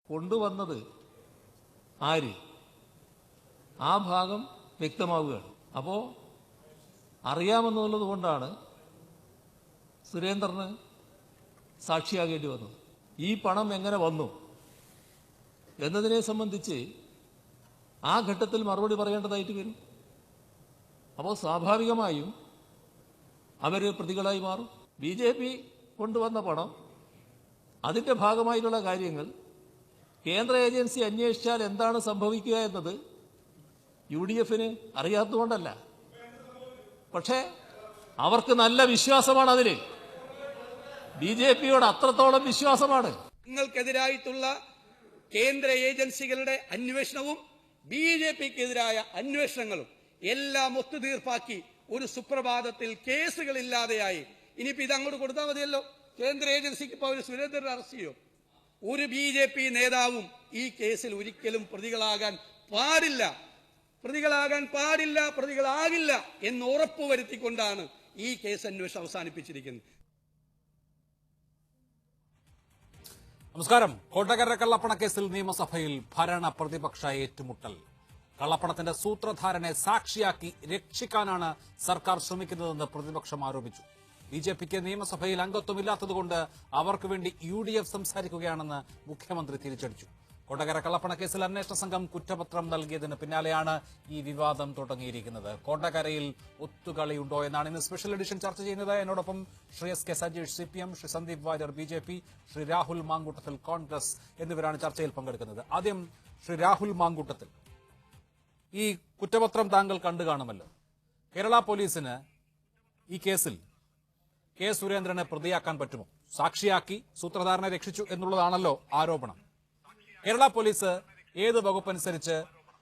കൊണ്ടുവന്നത് ആര്, ആ ഭാഗം വ്യക്തമാവുകയാണ്. അപ്പോൾ അറിയാമെന്നുള്ളത് കൊണ്ടാണ് സുരേന്ദ്രന് സാക്ഷിയാകേണ്ടി വന്നത്. ഈ പണം എങ്ങനെ വന്നു എന്നതിനെ സംബന്ധിച്ച് ആ ഘട്ടത്തിൽ മറുപടി പറയേണ്ടതായിട്ട് വരും. അപ്പോൾ സ്വാഭാവികമായും അവർ പ്രതികളായി മാറും. BJP കൊണ്ടുവന്ന പണം, അതിൻ്റെ ഭാഗമായിട്ടുള്ള കാര്യങ്ങൾ കേന്ദ്ര ഏജൻസി അന്വേഷിച്ചാൽ എന്താണ് സംഭവിക്കുക എന്നത് UDFന് അറിയാത്തതുകൊണ്ടല്ല. പക്ഷേ അവർക്ക് നല്ല വിശ്വാസമാണ്. അതിൽ BJPയോട് അത്രത്തോളം വിശ്വാസമാണ്. നിങ്ങൾക്കെതിരായിട്ടുള്ള കേന്ദ്ര ഏജൻസികളുടെ അന്വേഷണവും BJPക്കെതിരായ അന്വേഷണങ്ങളും എല്ലാം ഒത്തുതീർപ്പാക്കി ഒരു സുപ്രഭാതത്തിൽ കേസുകളില്ലാതെയായി. ഇനിയിപ്പോൾ ഇത് അങ്ങോട്ട് കൊടുത്താൽ മതിയല്ലോ. കേന്ദ്ര ഏജൻസിക്ക് ഇപ്പോൾ ഒരു സുരേന്ദ്രനെ അറസ്റ്റ് ചെയ്യോ? ഒരു BJP നേതാവും ഈ കേസിൽ ഒരിക്കലും പ്രതികളാകാൻ പാടില്ല, പ്രതികളാകില്ല എന്ന് ഉറപ്പുവരുത്തിക്കൊണ്ടാണ് ഈ കേസ് അന്വേഷണം അവസാനിപ്പിച്ചിരിക്കുന്നത്. നമസ്കാരം. കൊടകര കള്ളപ്പണ കേസിൽ നിയമസഭയിൽ ഭരണ പ്രതിപക്ഷ ഏറ്റുമുട്ടൽ. കള്ളപ്പണത്തിന്റെ സൂത്രധാരനെ സാക്ഷിയാക്കി രക്ഷിക്കാനാണ് സർക്കാർ ശ്രമിക്കുന്നതെന്ന് പ്രതിപക്ഷം ആരോപിച്ചു. BJPക്ക് നിയമസഭയിൽ അംഗത്വമില്ലാത്തതുകൊണ്ട് അവർക്ക് വേണ്ടി UDF സംസാരിക്കുകയാണെന്ന് മുഖ്യമന്ത്രി തിരിച്ചടിച്ചു. കൊടകര കള്ളപ്പണ കേസിൽ അന്വേഷണ സംഘം കുറ്റപത്രം നൽകിയതിന് പിന്നാലെയാണ് ഈ വിവാദം തുടങ്ങിയിരിക്കുന്നത്. കൊടകരയിൽ ഒത്തുകളിയുണ്ടോ എന്നാണ് ഇന്ന് സ്പെഷ്യൽ എഡിഷൻ ചർച്ച ചെയ്യുന്നത്. എന്നോടൊപ്പം Shri SK Sajeesh CPM, Shri Sandeep Warrier BJP, Shri Rahul Mamkootathil Congress എന്നിവരാണ് ചർച്ചയിൽ പങ്കെടുക്കുന്നത്. ആദ്യം ശ്രീ രാഹുൽ മാങ്കൂട്ടത്തിൽ, ഈ കുറ്റപത്രം താങ്കൾ കണ്ടു കാണുമല്ലോ. കേരള പോലീസിന് ഈ കേസിൽ K. സുരേന്ദ്രനെ പ്രതിയാക്കാൻ പറ്റുമോ? സാക്ഷിയാക്കി സൂത്രധാരനെ രക്ഷിച്ചു എന്നുള്ളതാണല്ലോ ആരോപണം. കേരള പോലീസ് ഏത് വകുപ്പനുസരിച്ച്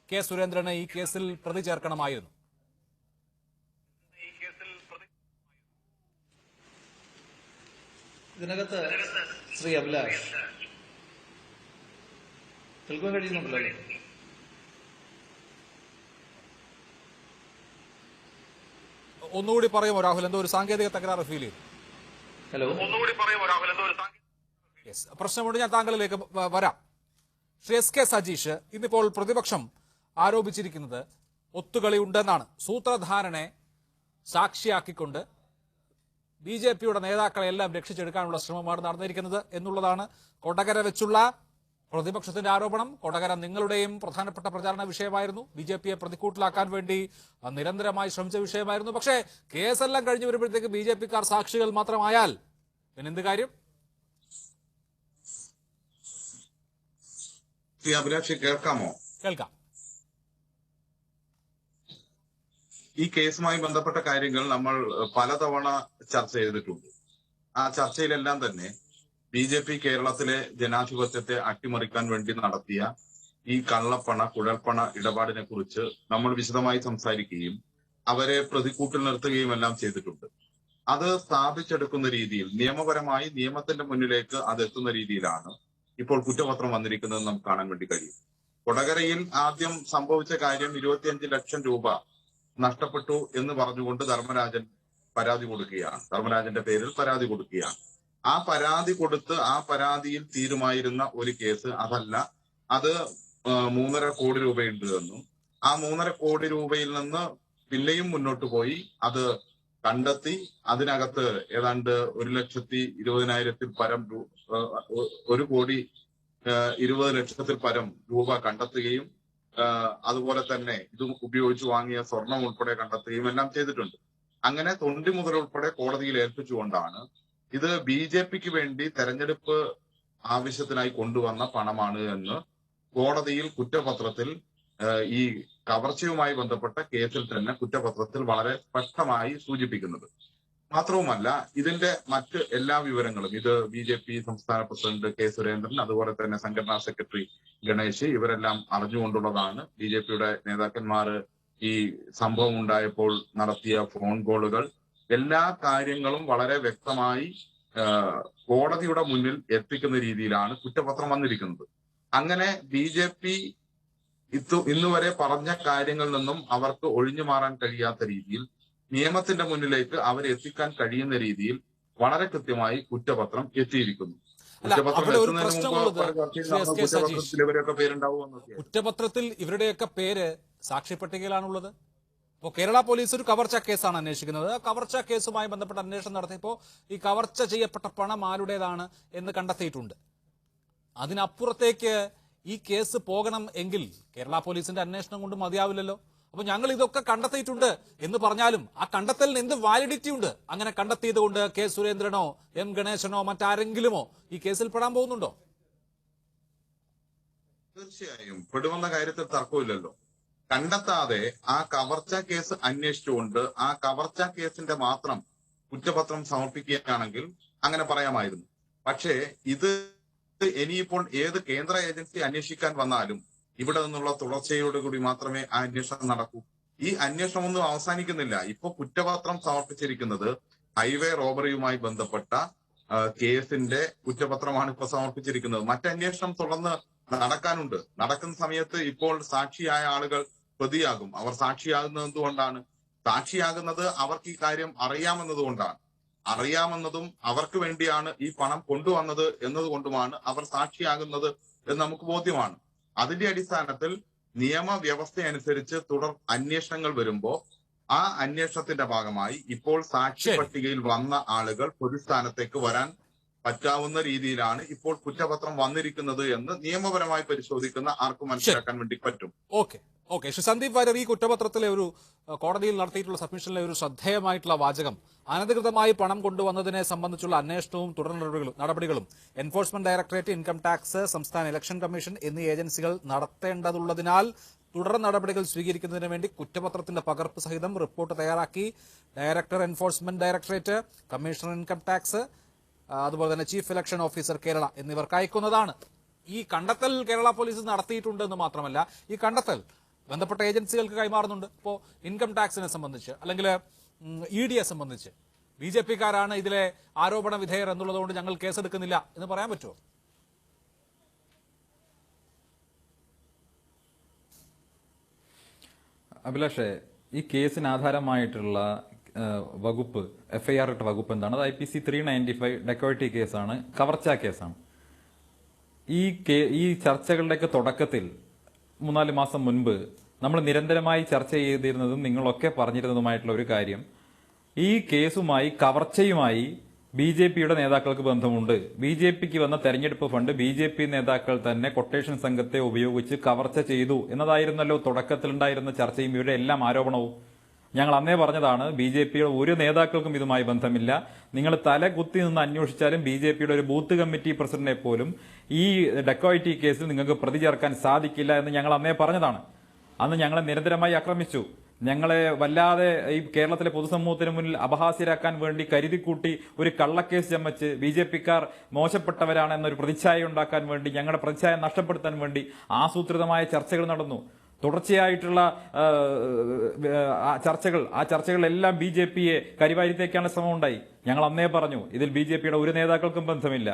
K. സുരേന്ദ്രനെ ഈ കേസിൽ പ്രതി ചേർക്കണമായിരുന്നു? ഇതിനകത്ത് ശ്രീ അഭിലാഷ് കേൾക്കാൻ കഴിയുന്നുണ്ടല്ലോ. ഒന്നുകൂടി പറയുമോ രാഹുൽ? എന്തോ ഒരു സാങ്കേതിക തകരാറ് ഫീൽ ചെയ്തു. ഹലോ, യെസ്, പ്രശ്നമുണ്ട്. ഞാൻ താങ്കളിലേക്ക് വരാം. ശ്രീ SK സജീഷ്, ഇന്നിപ്പോൾ പ്രതിപക്ഷം ആരോപിച്ചിരിക്കുന്നത് ഒത്തുകളി ഉണ്ടെന്നാണ്. സൂത്രധാരനെ സാക്ഷിയാക്കിക്കൊണ്ട് BJPയുടെ നേതാക്കളെല്ലാം രക്ഷിച്ചെടുക്കാനുള്ള ശ്രമമാണ് നടന്നിരിക്കുന്നത് എന്നുള്ളതാണ് കൊടകര വെച്ചുള്ള പ്രതിപക്ഷത്തിന്റെ ആരോപണം. കൊടകര നിങ്ങളുടെയും പ്രധാനപ്പെട്ട പ്രചാരണ വിഷയമായിരുന്നു. BJPയെ പ്രതിക്കൂട്ടിലാക്കാൻ വേണ്ടി നിരന്തരമായി ശ്രമിച്ച വിഷയമായിരുന്നു. പക്ഷേ കേസെല്ലാം കഴിഞ്ഞു വരുമ്പോഴത്തേക്ക് BJPക്കാർ സാക്ഷികൾ മാത്രമായാൽ പിന്നെന്ത് കാര്യം? അഭിലാഷ്, കേൾക്കാമോ? കേൾക്കാം. ഈ കേസുമായി ബന്ധപ്പെട്ട കാര്യങ്ങൾ നമ്മൾ പലതവണ ചർച്ച ചെയ്തിട്ടുണ്ട്. ആ ചർച്ചയിലെല്ലാം തന്നെ BJP കേരളത്തിലെ ജനാധിപത്യത്തെ അട്ടിമറിക്കാൻ വേണ്ടി നടത്തിയ ഈ കള്ളപ്പണ കുഴൽപ്പണ ഇടപാടിനെ കുറിച്ച് നമ്മൾ വിശദമായി സംസാരിക്കുകയും അവരെ പ്രതിക്കൂട്ടിൽ നിർത്തുകയും എല്ലാം ചെയ്തിട്ടുണ്ട്. അത് സ്ഥാപിച്ചെടുക്കുന്ന രീതിയിൽ, നിയമപരമായി നിയമത്തിന്റെ മുന്നിലേക്ക് അത് എത്തുന്ന രീതിയിലാണ് ഇപ്പോൾ കുറ്റപത്രം വന്നിരിക്കുന്നത് നമുക്ക് കാണാൻ വേണ്ടി കഴിയും. കൊടകരയിൽ ആദ്യം സംഭവിച്ച കാര്യം 25 ലക്ഷം രൂപ നഷ്ടപ്പെട്ടു എന്ന് പറഞ്ഞുകൊണ്ട് ധർമ്മരാജന്റെ പേരിൽ പരാതി കൊടുക്കുകയാണ്. ആ പരാതി കൊടുത്ത് ആ പരാതിയിൽ തീരുമായിരുന്ന ഒരു കേസ് അതല്ല, അത് 3.5 കോടി രൂപയുണ്ട് എന്നും ആ 3.5 കോടി രൂപയിൽ നിന്ന് പിന്നെയും മുന്നോട്ട് പോയി അത് കണ്ടെത്തി അതിനകത്ത് ഏതാണ്ട് 1,20,000 പരം 1,20,00,000 പരം രൂപ കണ്ടെത്തുകയും അതുപോലെ തന്നെ ഇത് ഉപയോഗിച്ച് വാങ്ങിയ സ്വർണം ഉൾപ്പെടെ കണ്ടെത്തുകയും എല്ലാം ചെയ്തിട്ടുണ്ട്. അങ്ങനെ തൊണ്ടി മുതൽ ഉൾപ്പെടെ കോടതിയിൽ ഏൽപ്പിച്ചുകൊണ്ടാണ് ഇത് BJPക്ക് വേണ്ടി തെരഞ്ഞെടുപ്പ് ആവശ്യത്തിനായി കൊണ്ടുവന്ന പണമാണ് എന്ന് കോടതിയിൽ കുറ്റപത്രത്തിൽ ഈ കവർച്ചയുമായി ബന്ധപ്പെട്ട കേസിൽ തന്നെ കുറ്റപത്രത്തിൽ വളരെ സ്പഷ്ടമായി സൂചിപ്പിക്കുന്നത്. മാത്രവുമല്ല, ഇതിന്റെ മറ്റ് എല്ലാ വിവരങ്ങളും ഇത് BJP സംസ്ഥാന പ്രസിഡന്റ് K. സുരേന്ദ്രൻ, അതുപോലെ തന്നെ സംഘടനാ സെക്രട്ടറി ഗണേഷ്, ഇവരെല്ലാം അറിഞ്ഞുകൊണ്ടുള്ളതാണ്. BJPയുടെ നേതാക്കന്മാർ ഈ സംഭവം ഉണ്ടായപ്പോൾ നടത്തിയ ഫോൺ കോളുകൾ, എല്ലാ കാര്യങ്ങളും വളരെ വ്യക്തമായി കോടതിയുടെ മുന്നിൽ എത്തിക്കുന്ന രീതിയിലാണ് കുറ്റപത്രം വന്നിരിക്കുന്നത്. അങ്ങനെ BJP ഇന്നുവരെ പറഞ്ഞ കാര്യങ്ങളിൽ നിന്നും അവർക്ക് ഒഴിഞ്ഞു മാറാൻ കഴിയാത്ത രീതിയിൽ, നിയമത്തിന്റെ മുന്നിലേക്ക് അവരെത്തിക്കാൻ കഴിയുന്ന രീതിയിൽ വളരെ കൃത്യമായി കുറ്റപത്രം എത്തിയിരിക്കുന്നു. കുറ്റപത്രം അവിടെ ഒരു എത്തുന്നതിന് മുമ്പ് പ്രശ്നമുള്ളത് പല ചർച്ചയിൽ ശ്രീ എസ് കെ സജീഷ്, കുറ്റപത്രത്തിൽ ഇവരൊക്കെ പേരുണ്ടാവുമെന്നൊക്കെ. കുറ്റപത്രത്തിൽ ഇവരുടെയൊക്കെ പേര് സാക്ഷ്യപ്പട്ടികയിലാണുള്ളത്. ഇപ്പോൾ കേരള പോലീസ് ഒരു കവർച്ച കേസാണ് അന്വേഷിക്കുന്നത്. ആ കവർച്ച കേസുമായി ബന്ധപ്പെട്ട അന്വേഷണം നടത്തിയപ്പോൾ ഈ കവർച്ച ചെയ്യപ്പെട്ട പണം ആരുടേതാണ് എന്ന് കണ്ടെത്തിയിട്ടുണ്ട്. അതിനപ്പുറത്തേക്ക് ഈ കേസ് പോകണം എങ്കിൽ കേരള പോലീസിന്റെ അന്വേഷണം കൊണ്ട് മതിയാവില്ലല്ലോ. അപ്പൊ ഞങ്ങൾ ഇതൊക്കെ കണ്ടെത്തിയിട്ടുണ്ട് എന്ന് പറഞ്ഞാലും ആ കണ്ടെത്തലിന് എന്ത് വാലിഡിറ്റി ഉണ്ട്? അങ്ങനെ കണ്ടെത്തിയത് കൊണ്ട് കെ സുരേന്ദ്രനോ എം ഗണേശനോ മറ്റാരെങ്കിലുമോ ഈ കേസിൽ പെടാൻ പോകുന്നുണ്ടോ? തീർച്ചയായും പെടുമെന്ന കാര്യത്തിൽ തർക്കമില്ലല്ലോ. കണ്ടെത്താതെ ആ കവർച്ച കേസ് അന്വേഷിച്ചുകൊണ്ട് ആ കവർച്ച കേസിന്റെ മാത്രം കുറ്റപത്രം സമർപ്പിക്കുകയാണെങ്കിൽ അങ്ങനെ പറയാമായിരുന്നു. പക്ഷേ ഇത് ഇനിയിപ്പോൾ ഏത് കേന്ദ്ര ഏജൻസി അന്വേഷിക്കാൻ വന്നാലും ഇവിടെ നിന്നുള്ള തുടർച്ചയോടുകൂടി മാത്രമേ ആ അന്വേഷണം നടക്കൂ. ഈ അന്വേഷണമൊന്നും അവസാനിക്കുന്നില്ല. ഇപ്പൊ കുറ്റപത്രം സമർപ്പിച്ചിരിക്കുന്നത് ഹൈവേ റോബറിയുമായി ബന്ധപ്പെട്ട കേസിന്റെ കുറ്റപത്രമാണ് ഇപ്പൊ സമർപ്പിച്ചിരിക്കുന്നത്. മറ്റന്വേഷണം തുടർന്ന് നടക്കാനുണ്ട്. നടക്കുന്ന സമയത്ത് ഇപ്പോൾ സാക്ഷിയായ ആളുകൾ പ്രതിയാകും. അവർ സാക്ഷിയാകുന്നത് എന്തുകൊണ്ടാണ്? സാക്ഷിയാകുന്നത് അവർക്ക് ഈ കാര്യം അറിയാമെന്നതുകൊണ്ടാണ്. അറിയാമെന്നതും അവർക്ക് വേണ്ടിയാണ് ഈ പണം കൊണ്ടുവന്നത് എന്നതുകൊണ്ടുമാണ് അവർ സാക്ഷിയാകുന്നത് എന്ന് നമുക്ക് ബോധ്യമാണ്. അതിന്റെ അടിസ്ഥാനത്തിൽ നിയമവ്യവസ്ഥ അനുസരിച്ച് തുടർ അന്വേഷണങ്ങൾ വരുമ്പോ ആ അന്വേഷണത്തിന്റെ ഭാഗമായി ഇപ്പോൾ സാക്ഷി പട്ടികയിൽ വന്ന ആളുകൾ പൊതുസ്ഥാനത്തേക്ക് വരാൻ പറ്റാവുന്ന രീതിയിലാണ് ഇപ്പോൾ കുറ്റപത്രം വന്നിരിക്കുന്നത് എന്ന് നിയമപരമായി പരിശോധിക്കുന്ന ആർക്കും മനസ്സിലാക്കാൻ വേണ്ടി പറ്റും. ഓക്കെ ശ്രീ സന്ദീപ് വാര്യർ, ഈ കുറ്റപത്രത്തിലെ ഒരു കോടതിയിൽ നടത്തിയിട്ടുള്ള സബ്മിഷനിലെ ഒരു ശ്രദ്ധേയമായിട്ടുള്ള വാചകം, അനധികൃതമായി പണം കൊണ്ടുവന്നതിനെ സംബന്ധിച്ചുള്ള അന്വേഷണവും തുടർ നടപടികളും എൻഫോഴ്സ്മെന്റ് ഡയറക്ടറേറ്റ്, ഇൻകം ടാക്സ്, സംസ്ഥാന ഇലക്ഷൻ കമ്മീഷൻ എന്നീ ഏജൻസികൾ നടത്തേണ്ടതുള്ളതിനാൽ തുടർ നടപടികൾ സ്വീകരിക്കുന്നതിന് വേണ്ടി കുറ്റപത്രത്തിന്റെ പകർപ്പ് സഹിതം റിപ്പോർട്ട് തയ്യാറാക്കി director, enforcement directorate, commissioner income tax, അതുപോലെ തന്നെ ചീഫ് ഇലക്ഷൻ ഓഫീസർ കേരള എന്നിവർക്ക് അയക്കുന്നതാണ്. ഈ കണ്ടെത്തൽ കേരള പോലീസ് നടത്തിയിട്ടുണ്ടെന്ന് മാത്രമല്ല, ഈ കണ്ടെത്തൽ ബന്ധപ്പെട്ട ഏജൻസികൾക്ക് കൈമാറുന്നുണ്ട്. ഇപ്പോൾ ഇൻകം ടാക്സിനെ സംബന്ധിച്ച് അല്ലെങ്കിൽ EDയെ സംബന്ധിച്ച് BJP-കാരാണ് ഇതിലെ ആരോപണ വിധേയർ എന്നുള്ളതുകൊണ്ട് ഞങ്ങൾ കേസെടുക്കുന്നില്ല എന്ന് പറയാൻ പറ്റുമോ? അഭിലാഷേ, ഈ കേസിന് ആധാരമായിട്ടുള്ള വകുപ്പ്, FIR ഇട്ട വകുപ്പ് എന്താണ്? അത് IPC 395 ഡെക്കോയിറ്റി കേസാണ്, കവർച്ച കേസാണ്. ഈ ചർച്ചകളുടെയൊക്കെ തുടക്കത്തിൽ 3-4 മാസം മുൻപ് നമ്മൾ നിരന്തരമായി ചർച്ച ചെയ്തിരുന്നതും നിങ്ങളൊക്കെ പറഞ്ഞിരുന്നതുമായിട്ടുള്ള ഒരു കാര്യം, ഈ കേസുമായി, കവർച്ചയുമായി BJP-യുടെ നേതാക്കൾക്ക് ബന്ധമുണ്ട്. BJP-ക്ക് വന്ന തെരഞ്ഞെടുപ്പ് ഫണ്ട് BJP നേതാക്കൾ തന്നെ കൊട്ടേഷൻ സംഘത്തെ ഉപയോഗിച്ച് കവർച്ച ചെയ്തു എന്നതായിരുന്നല്ലോ തുടക്കത്തിലുണ്ടായിരുന്ന ചർച്ചയും ഇവരുടെ എല്ലാം ആരോപണവും. ഞങ്ങൾ അന്നേ പറഞ്ഞതാണ്, BJP-യുടെ ഒരു നേതാക്കൾക്കും ഇതുമായി ബന്ധമില്ല. നിങ്ങൾ തല കുത്തി നിന്ന് അന്വേഷിച്ചാലും BJP-യുടെ ഒരു ബൂത്ത് കമ്മിറ്റി പ്രസിഡന്റിനെ പോലും ഈ ഡെക്കോയിറ്റി കേസിൽ നിങ്ങൾക്ക് പ്രതി ചേർക്കാൻ സാധിക്കില്ല എന്ന് ഞങ്ങൾ അന്നേ പറഞ്ഞതാണ്. അന്ന് ഞങ്ങളെ നിരന്തരമായി ആക്രമിച്ചു. ഞങ്ങളെ വല്ലാതെ ഈ കേരളത്തിലെ പൊതുസമൂഹത്തിന് മുന്നിൽ അപഹാസ്യരാക്കാൻ വേണ്ടി കരുതിക്കൂട്ടി ഒരു കള്ളക്കേസ് ചമച്ച് BJP-ക്കാർ മോശപ്പെട്ടവരാണ് എന്നൊരു പ്രതിച്ഛായ ഉണ്ടാക്കാൻ വേണ്ടി, ഞങ്ങളുടെ പ്രതിച്ഛായ നഷ്ടപ്പെടുത്താൻ വേണ്ടി ആസൂത്രിതമായ ചർച്ചകൾ നടന്നു. തുടർച്ചയായിട്ടുള്ള ആ ചർച്ചകളെല്ലാം BJP-യെ കരിവാരിത്തേക്കാനുള്ള ശ്രമം ഉണ്ടായി. ഞങ്ങൾ അന്നേ പറഞ്ഞു, ഇതിൽ BJP-യുടെ ഒരു നേതാക്കൾക്കും ബന്ധമില്ല.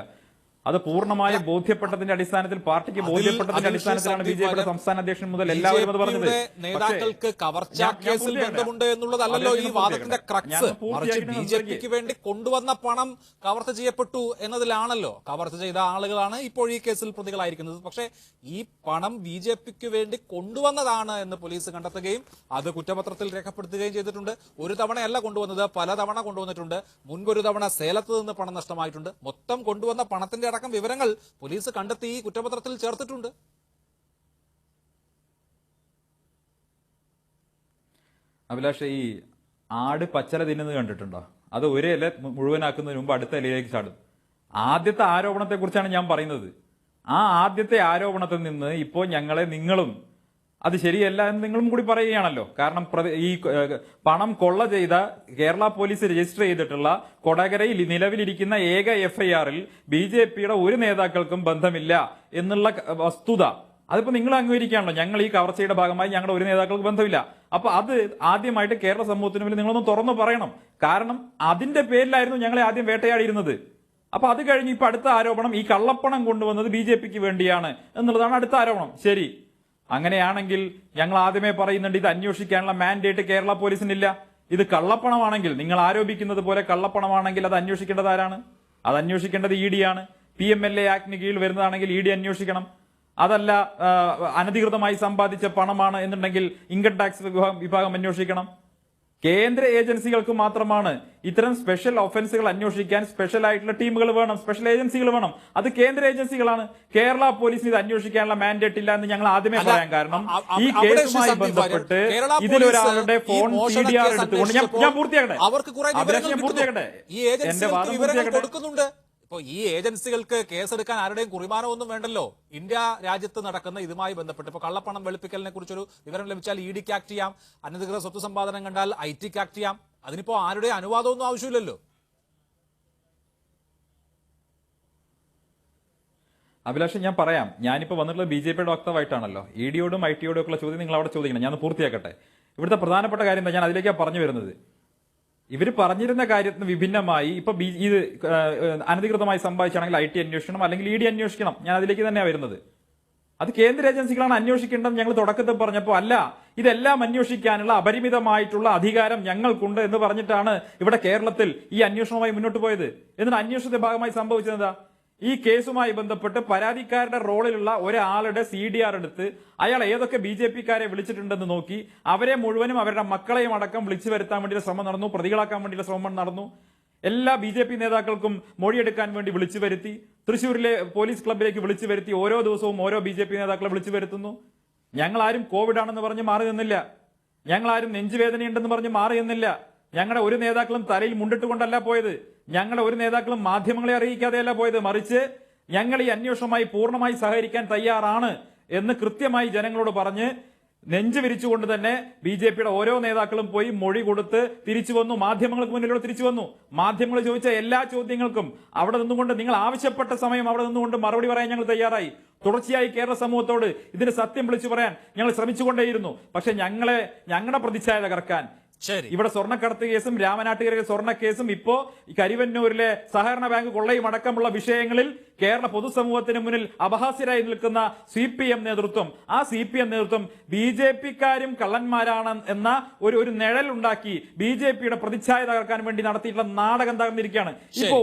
അത് പൂർണ്ണമായ ബോധ്യപ്പെട്ടതിന്റെ അടിസ്ഥാനത്തിൽ, പാർട്ടിക്ക് ബോധ്യപ്പെട്ടതിന്റെ അടിസ്ഥാനത്തിലാണ് BJP-യുടെ സംസ്ഥാന അധ്യക്ഷൻ മുതൽ എല്ലാവരും അത് പറഞ്ഞത്. നേതാക്കൾക്ക് കവർച്ച കേസിൽ ബന്ധമുണ്ട് എന്നുള്ളതല്ലോ ഈ വാദത്തിന്റെ ക്രക്സ്. മറിച്ച് BJP-ക്ക് വേണ്ടി കൊണ്ടുവന്ന പണം കവർച്ച ചെയ്യപ്പെട്ടു എന്നതിലാണല്ലോ. കവർച്ച ചെയ്ത ആളുകളാണ് ഇപ്പോൾ ഈ കേസിൽ പ്രതികളായിരിക്കുന്നത്. പക്ഷേ ഈ പണം BJP-ക്ക് വേണ്ടി കൊണ്ടുവന്നതാണ് എന്ന് പോലീസ് കണ്ടെത്തുകയും അത് കുറ്റപത്രത്തിൽ രേഖപ്പെടുത്തുകയും ചെയ്തിട്ടുണ്ട്. ഒരു തവണയല്ല കൊണ്ടുവന്നത്, പലതവണ കൊണ്ടുവന്നിട്ടുണ്ട്. മുൻപൊരു തവണ സേലത്ത് നിന്ന് പണം നഷ്ടമായിട്ടുണ്ട്. മൊത്തം കൊണ്ടുവന്ന പണത്തിന്റെ അടക്കം വിവരങ്ങൾ പോലീസ് കണ്ടെത്തി ഈ കുറ്റപത്രത്തിൽ ചേർത്തിട്ടുണ്ട്. അഭിലാഷ്, ഈ ആട് പച്ചല തിന്നുന്നത് കണ്ടിട്ടുണ്ടോ? അത് ഒരു ഇല മുഴുവനാക്കുന്നതിന് മുമ്പ് അടുത്ത ഇലയിലേക്ക് ചാടും. ആദ്യത്തെ ആരോപണത്തെ കുറിച്ചാണ് ഞാൻ പറയുന്നത്. ആ ആദ്യത്തെ ആരോപണത്തിൽ നിന്ന് ഇപ്പോൾ ഞങ്ങളെ നിങ്ങളും അത് ശരിയല്ല എന്ന് നിങ്ങളും കൂടി പറയുകയാണല്ലോ. കാരണം ഈ പണം കൊള്ള ചെയ്ത കേരള പോലീസ് രജിസ്റ്റർ ചെയ്തിട്ടുള്ള കൊടകരയിൽ നിലവിലിരിക്കുന്ന ഏക FIR-ൽ BJP-യുടെ ഒരു നേതാക്കൾക്കും ബന്ധമില്ല എന്നുള്ള വസ്തുത അതിപ്പോ നിങ്ങൾ അംഗീകരിക്കുകയാണല്ലോ. ഞങ്ങൾ ഈ കവർച്ചയുടെ ഭാഗമായി ഞങ്ങളുടെ ഒരു നേതാക്കൾക്ക് ബന്ധമില്ല. അപ്പൊ അത് ആദ്യമായിട്ട് കേരള സമൂഹത്തിന് മുന്നിൽ നിങ്ങളൊന്ന് തുറന്നു പറയണം. കാരണം അതിന്റെ പേരിലായിരുന്നു ഞങ്ങളെ ആദ്യം വേട്ടയാടിയിരുന്നത്. അപ്പൊ അത് കഴിഞ്ഞ് ഇപ്പൊ അടുത്ത ആരോപണം ഈ കള്ളപ്പണം കൊണ്ടുവന്നത് BJP-ക്ക് വേണ്ടിയാണ് എന്നുള്ളതാണ് അടുത്ത ആരോപണം. ശരി, അങ്ങനെയാണെങ്കിൽ ഞങ്ങൾ ആദ്യമേ പറയുന്നുണ്ട്, ഇത് അന്വേഷിക്കാനുള്ള മാൻഡേറ്റ് കേരള പോലീസിനില്ല. ഇത് കള്ളപ്പണമാണെങ്കിൽ, നിങ്ങൾ ആരോപിക്കുന്നത് പോലെ കള്ളപ്പണമാണെങ്കിൽ അത് അന്വേഷിക്കേണ്ടത് ആരാണ്? അത് അന്വേഷിക്കേണ്ടത് ED ആണ്. PMLA ആക്ടിന് കീഴിൽ വരുന്നതാണെങ്കിൽ ED അന്വേഷിക്കണം. അതല്ല അനധികൃതമായി സമ്പാദിച്ച പണമാണ് എന്നുണ്ടെങ്കിൽ ഇൻകം ടാക്സ് വിഭാഗം അന്വേഷിക്കണം. കേന്ദ്ര ഏജൻസികൾക്ക് മാത്രമാണ് ഇത്തരം സ്പെഷ്യൽ ഒഫൻസുകൾ അന്വേഷിക്കാൻ സ്പെഷ്യൽ ആയിട്ടുള്ള ടീമുകൾ വേണം, സ്പെഷ്യൽ ഏജൻസികൾ വേണം. അത് കേന്ദ്ര ഏജൻസികളാണ്. കേരള പോലീസിന് ഇത് അന്വേഷിക്കാനുള്ള മാൻഡേറ്റ് ഇല്ല എന്ന് ഞങ്ങൾ ആദ്യമേ പറയാൻ കാരണം ഈ കേസുമായി ബന്ധപ്പെട്ട് ഇതിലൊരാളുടെ ഫോൺ CDR എടുത്തുകൊണ്ട് ഞാൻ പൂർത്തിയാക്കട്ടെ, എന്റെ വാദം പൂർത്തിയാക്കട്ടെ. ഇപ്പോൾ ഈ ഏജൻസികൾക്ക് കേസെടുക്കാൻ ആരുടെയും കുറിമാനമൊന്നും വേണ്ടല്ലോ. ഇന്ത്യ രാജ്യത്ത് നടക്കുന്ന ഇതുമായി ബന്ധപ്പെട്ട് ഇപ്പോൾ കള്ളപ്പണം വെളുപ്പിക്കലിനെ കുറിച്ചൊരു വിവരം ലഭിച്ചാൽ ED ആക്ട് ചെയ്യാം, അനധികൃത സ്വത്ത് സമ്പാദനം കണ്ടാൽ IT ആക്ട് ചെയ്യാം. അതിനിപ്പോ ആരുടെയും അനുവാദമൊന്നും ആവശ്യമില്ലല്ലോ. അഭിലാഷ്, ഞാൻ പറയാം. ഞാനിപ്പോ വന്നിട്ടുള്ളത് BJPയുടെ വക്താവായിട്ടാണല്ലോ. EDയോടും IT ഒക്കെ ചോദ്യം നിങ്ങൾ അവിടെ ചോദിക്കണം. ഞാൻ പൂർത്തിയാക്കട്ടെ. ഇവിടുത്തെ പ്രധാനപ്പെട്ട കാര്യം എന്താ, ഞാൻ അതിലേക്കാണ് പറഞ്ഞു വരുന്നത്. ഇവര് പറഞ്ഞിരുന്ന കാര്യത്തിന് വിഭിന്നമായി ഇപ്പൊ ഇത് അനധികൃതമായി സമ്പാദിച്ചാണെങ്കിൽ IT അന്വേഷിക്കണം, അല്ലെങ്കിൽ ED അന്വേഷിക്കണം. ഞാൻ അതിലേക്ക് തന്നെയാണ് വരുന്നത്. അത് കേന്ദ്ര ഏജൻസികളാണ് അന്വേഷിക്കേണ്ടത്. ഞങ്ങൾ തുടക്കത്തിൽ പറഞ്ഞപ്പോൾ അല്ല, ഇതെല്ലാം അന്വേഷിക്കാനുള്ള അപരിമിതമായിട്ടുള്ള അധികാരം ഞങ്ങൾക്കുണ്ട് എന്ന് പറഞ്ഞിട്ടാണ് ഇവിടെ കേരളത്തിൽ ഈ അന്വേഷണവുമായി മുന്നോട്ട് പോയത്. എന്നിട്ട് അന്വേഷണത്തിന്റെ ഭാഗമായി സംഭവിച്ചതെന്താ, ഈ കേസുമായി ബന്ധപ്പെട്ട് പരാതിക്കാരുടെ റോളിലുള്ള ഒരാളുടെ CDR എടുത്ത് അയാൾ ഏതൊക്കെ BJPക്കാരെ വിളിച്ചിട്ടുണ്ടെന്ന് നോക്കി അവരെ മുഴുവനും അവരുടെ മക്കളെയും അടക്കം വിളിച്ചു വരുത്താൻ വേണ്ടിയുള്ള ശ്രമം നടന്നു, പ്രതികളാക്കാൻ വേണ്ടിയുള്ള ശ്രമം നടന്നു. എല്ലാ BJP നേതാക്കൾക്കും മൊഴിയെടുക്കാൻ വേണ്ടി വിളിച്ചു വരുത്തി. തൃശ്ശൂരിലെ പോലീസ് ക്ലബിലേക്ക് വിളിച്ചു വരുത്തി. ഓരോ ദിവസവും ഓരോ BJP നേതാക്കളെ വിളിച്ചു വരുത്തുന്നു. ഞങ്ങളാരും കോവിഡ് ആണെന്ന് പറഞ്ഞ് മാറി നിന്നില്ല. ഞങ്ങളാരും നെഞ്ചുവേദനയുണ്ടെന്ന് പറഞ്ഞ് മാറി നിന്നില്ല. ഞങ്ങളുടെ ഒരു നേതാക്കളും തലയിൽ മുണ്ടിട്ടുകൊണ്ടല്ല പോയത്. ഞങ്ങളുടെ ഒരു നേതാക്കളും മാധ്യമങ്ങളെ അറിയിക്കാതെയല്ല പോയത്. മറിച്ച് ഞങ്ങൾ ഈ അന്വേഷണവുമായി പൂർണ്ണമായി സഹകരിക്കാൻ തയ്യാറാണ് എന്ന് കൃത്യമായി ജനങ്ങളോട് പറഞ്ഞ് നെഞ്ചു വിരിച്ചുകൊണ്ട് തന്നെ BJPയുടെ ഓരോ നേതാക്കളും പോയി മൊഴി കൊടുത്ത് തിരിച്ചു വന്നു. മാധ്യമങ്ങൾക്ക് മുന്നിലൂടെ തിരിച്ചു വന്നു. മാധ്യമങ്ങൾ ചോദിച്ച എല്ലാ ചോദ്യങ്ങൾക്കും അവിടെ നിന്നുകൊണ്ട് നിങ്ങൾ ആവശ്യപ്പെട്ട സമയം അവിടെ നിന്നുകൊണ്ട് മറുപടി പറയാൻ ഞങ്ങൾ തയ്യാറായി. തുടർച്ചയായി കേരള സമൂഹത്തോട് ഇതിന് സത്യം വിളിച്ചു പറയാൻ ഞങ്ങൾ ശ്രമിച്ചുകൊണ്ടേയിരുന്നു. പക്ഷെ ഞങ്ങളുടെ പ്രതിച്ഛായ തകർക്കാൻ ഇവിടെ സ്വർണ്ണക്കടത്ത് കേസും രാമനാട്ടുകരയിലെ സ്വർണ്ണ കേസും ഇപ്പോ കരിവന്നൂരിലെ സഹകരണ ബാങ്ക് കൊള്ളയും അടക്കമുള്ള വിഷയങ്ങളിൽ കേരള പൊതുസമൂഹത്തിന് മുന്നിൽ അപഹാസ്യരായി നിൽക്കുന്ന CPM നേതൃത്വം, ആ CPM നേതൃത്വം BJPക്കാരും കള്ളന്മാരാണ് എന്ന ഒരു നിഴൽ ഉണ്ടാക്കി BJPയുടെ പ്രതിച്ഛായ തകർക്കാൻ വേണ്ടി നടത്തിയിട്ടുള്ള നാടകം തകർന്നിരിക്കുകയാണ്. ഇപ്പൊ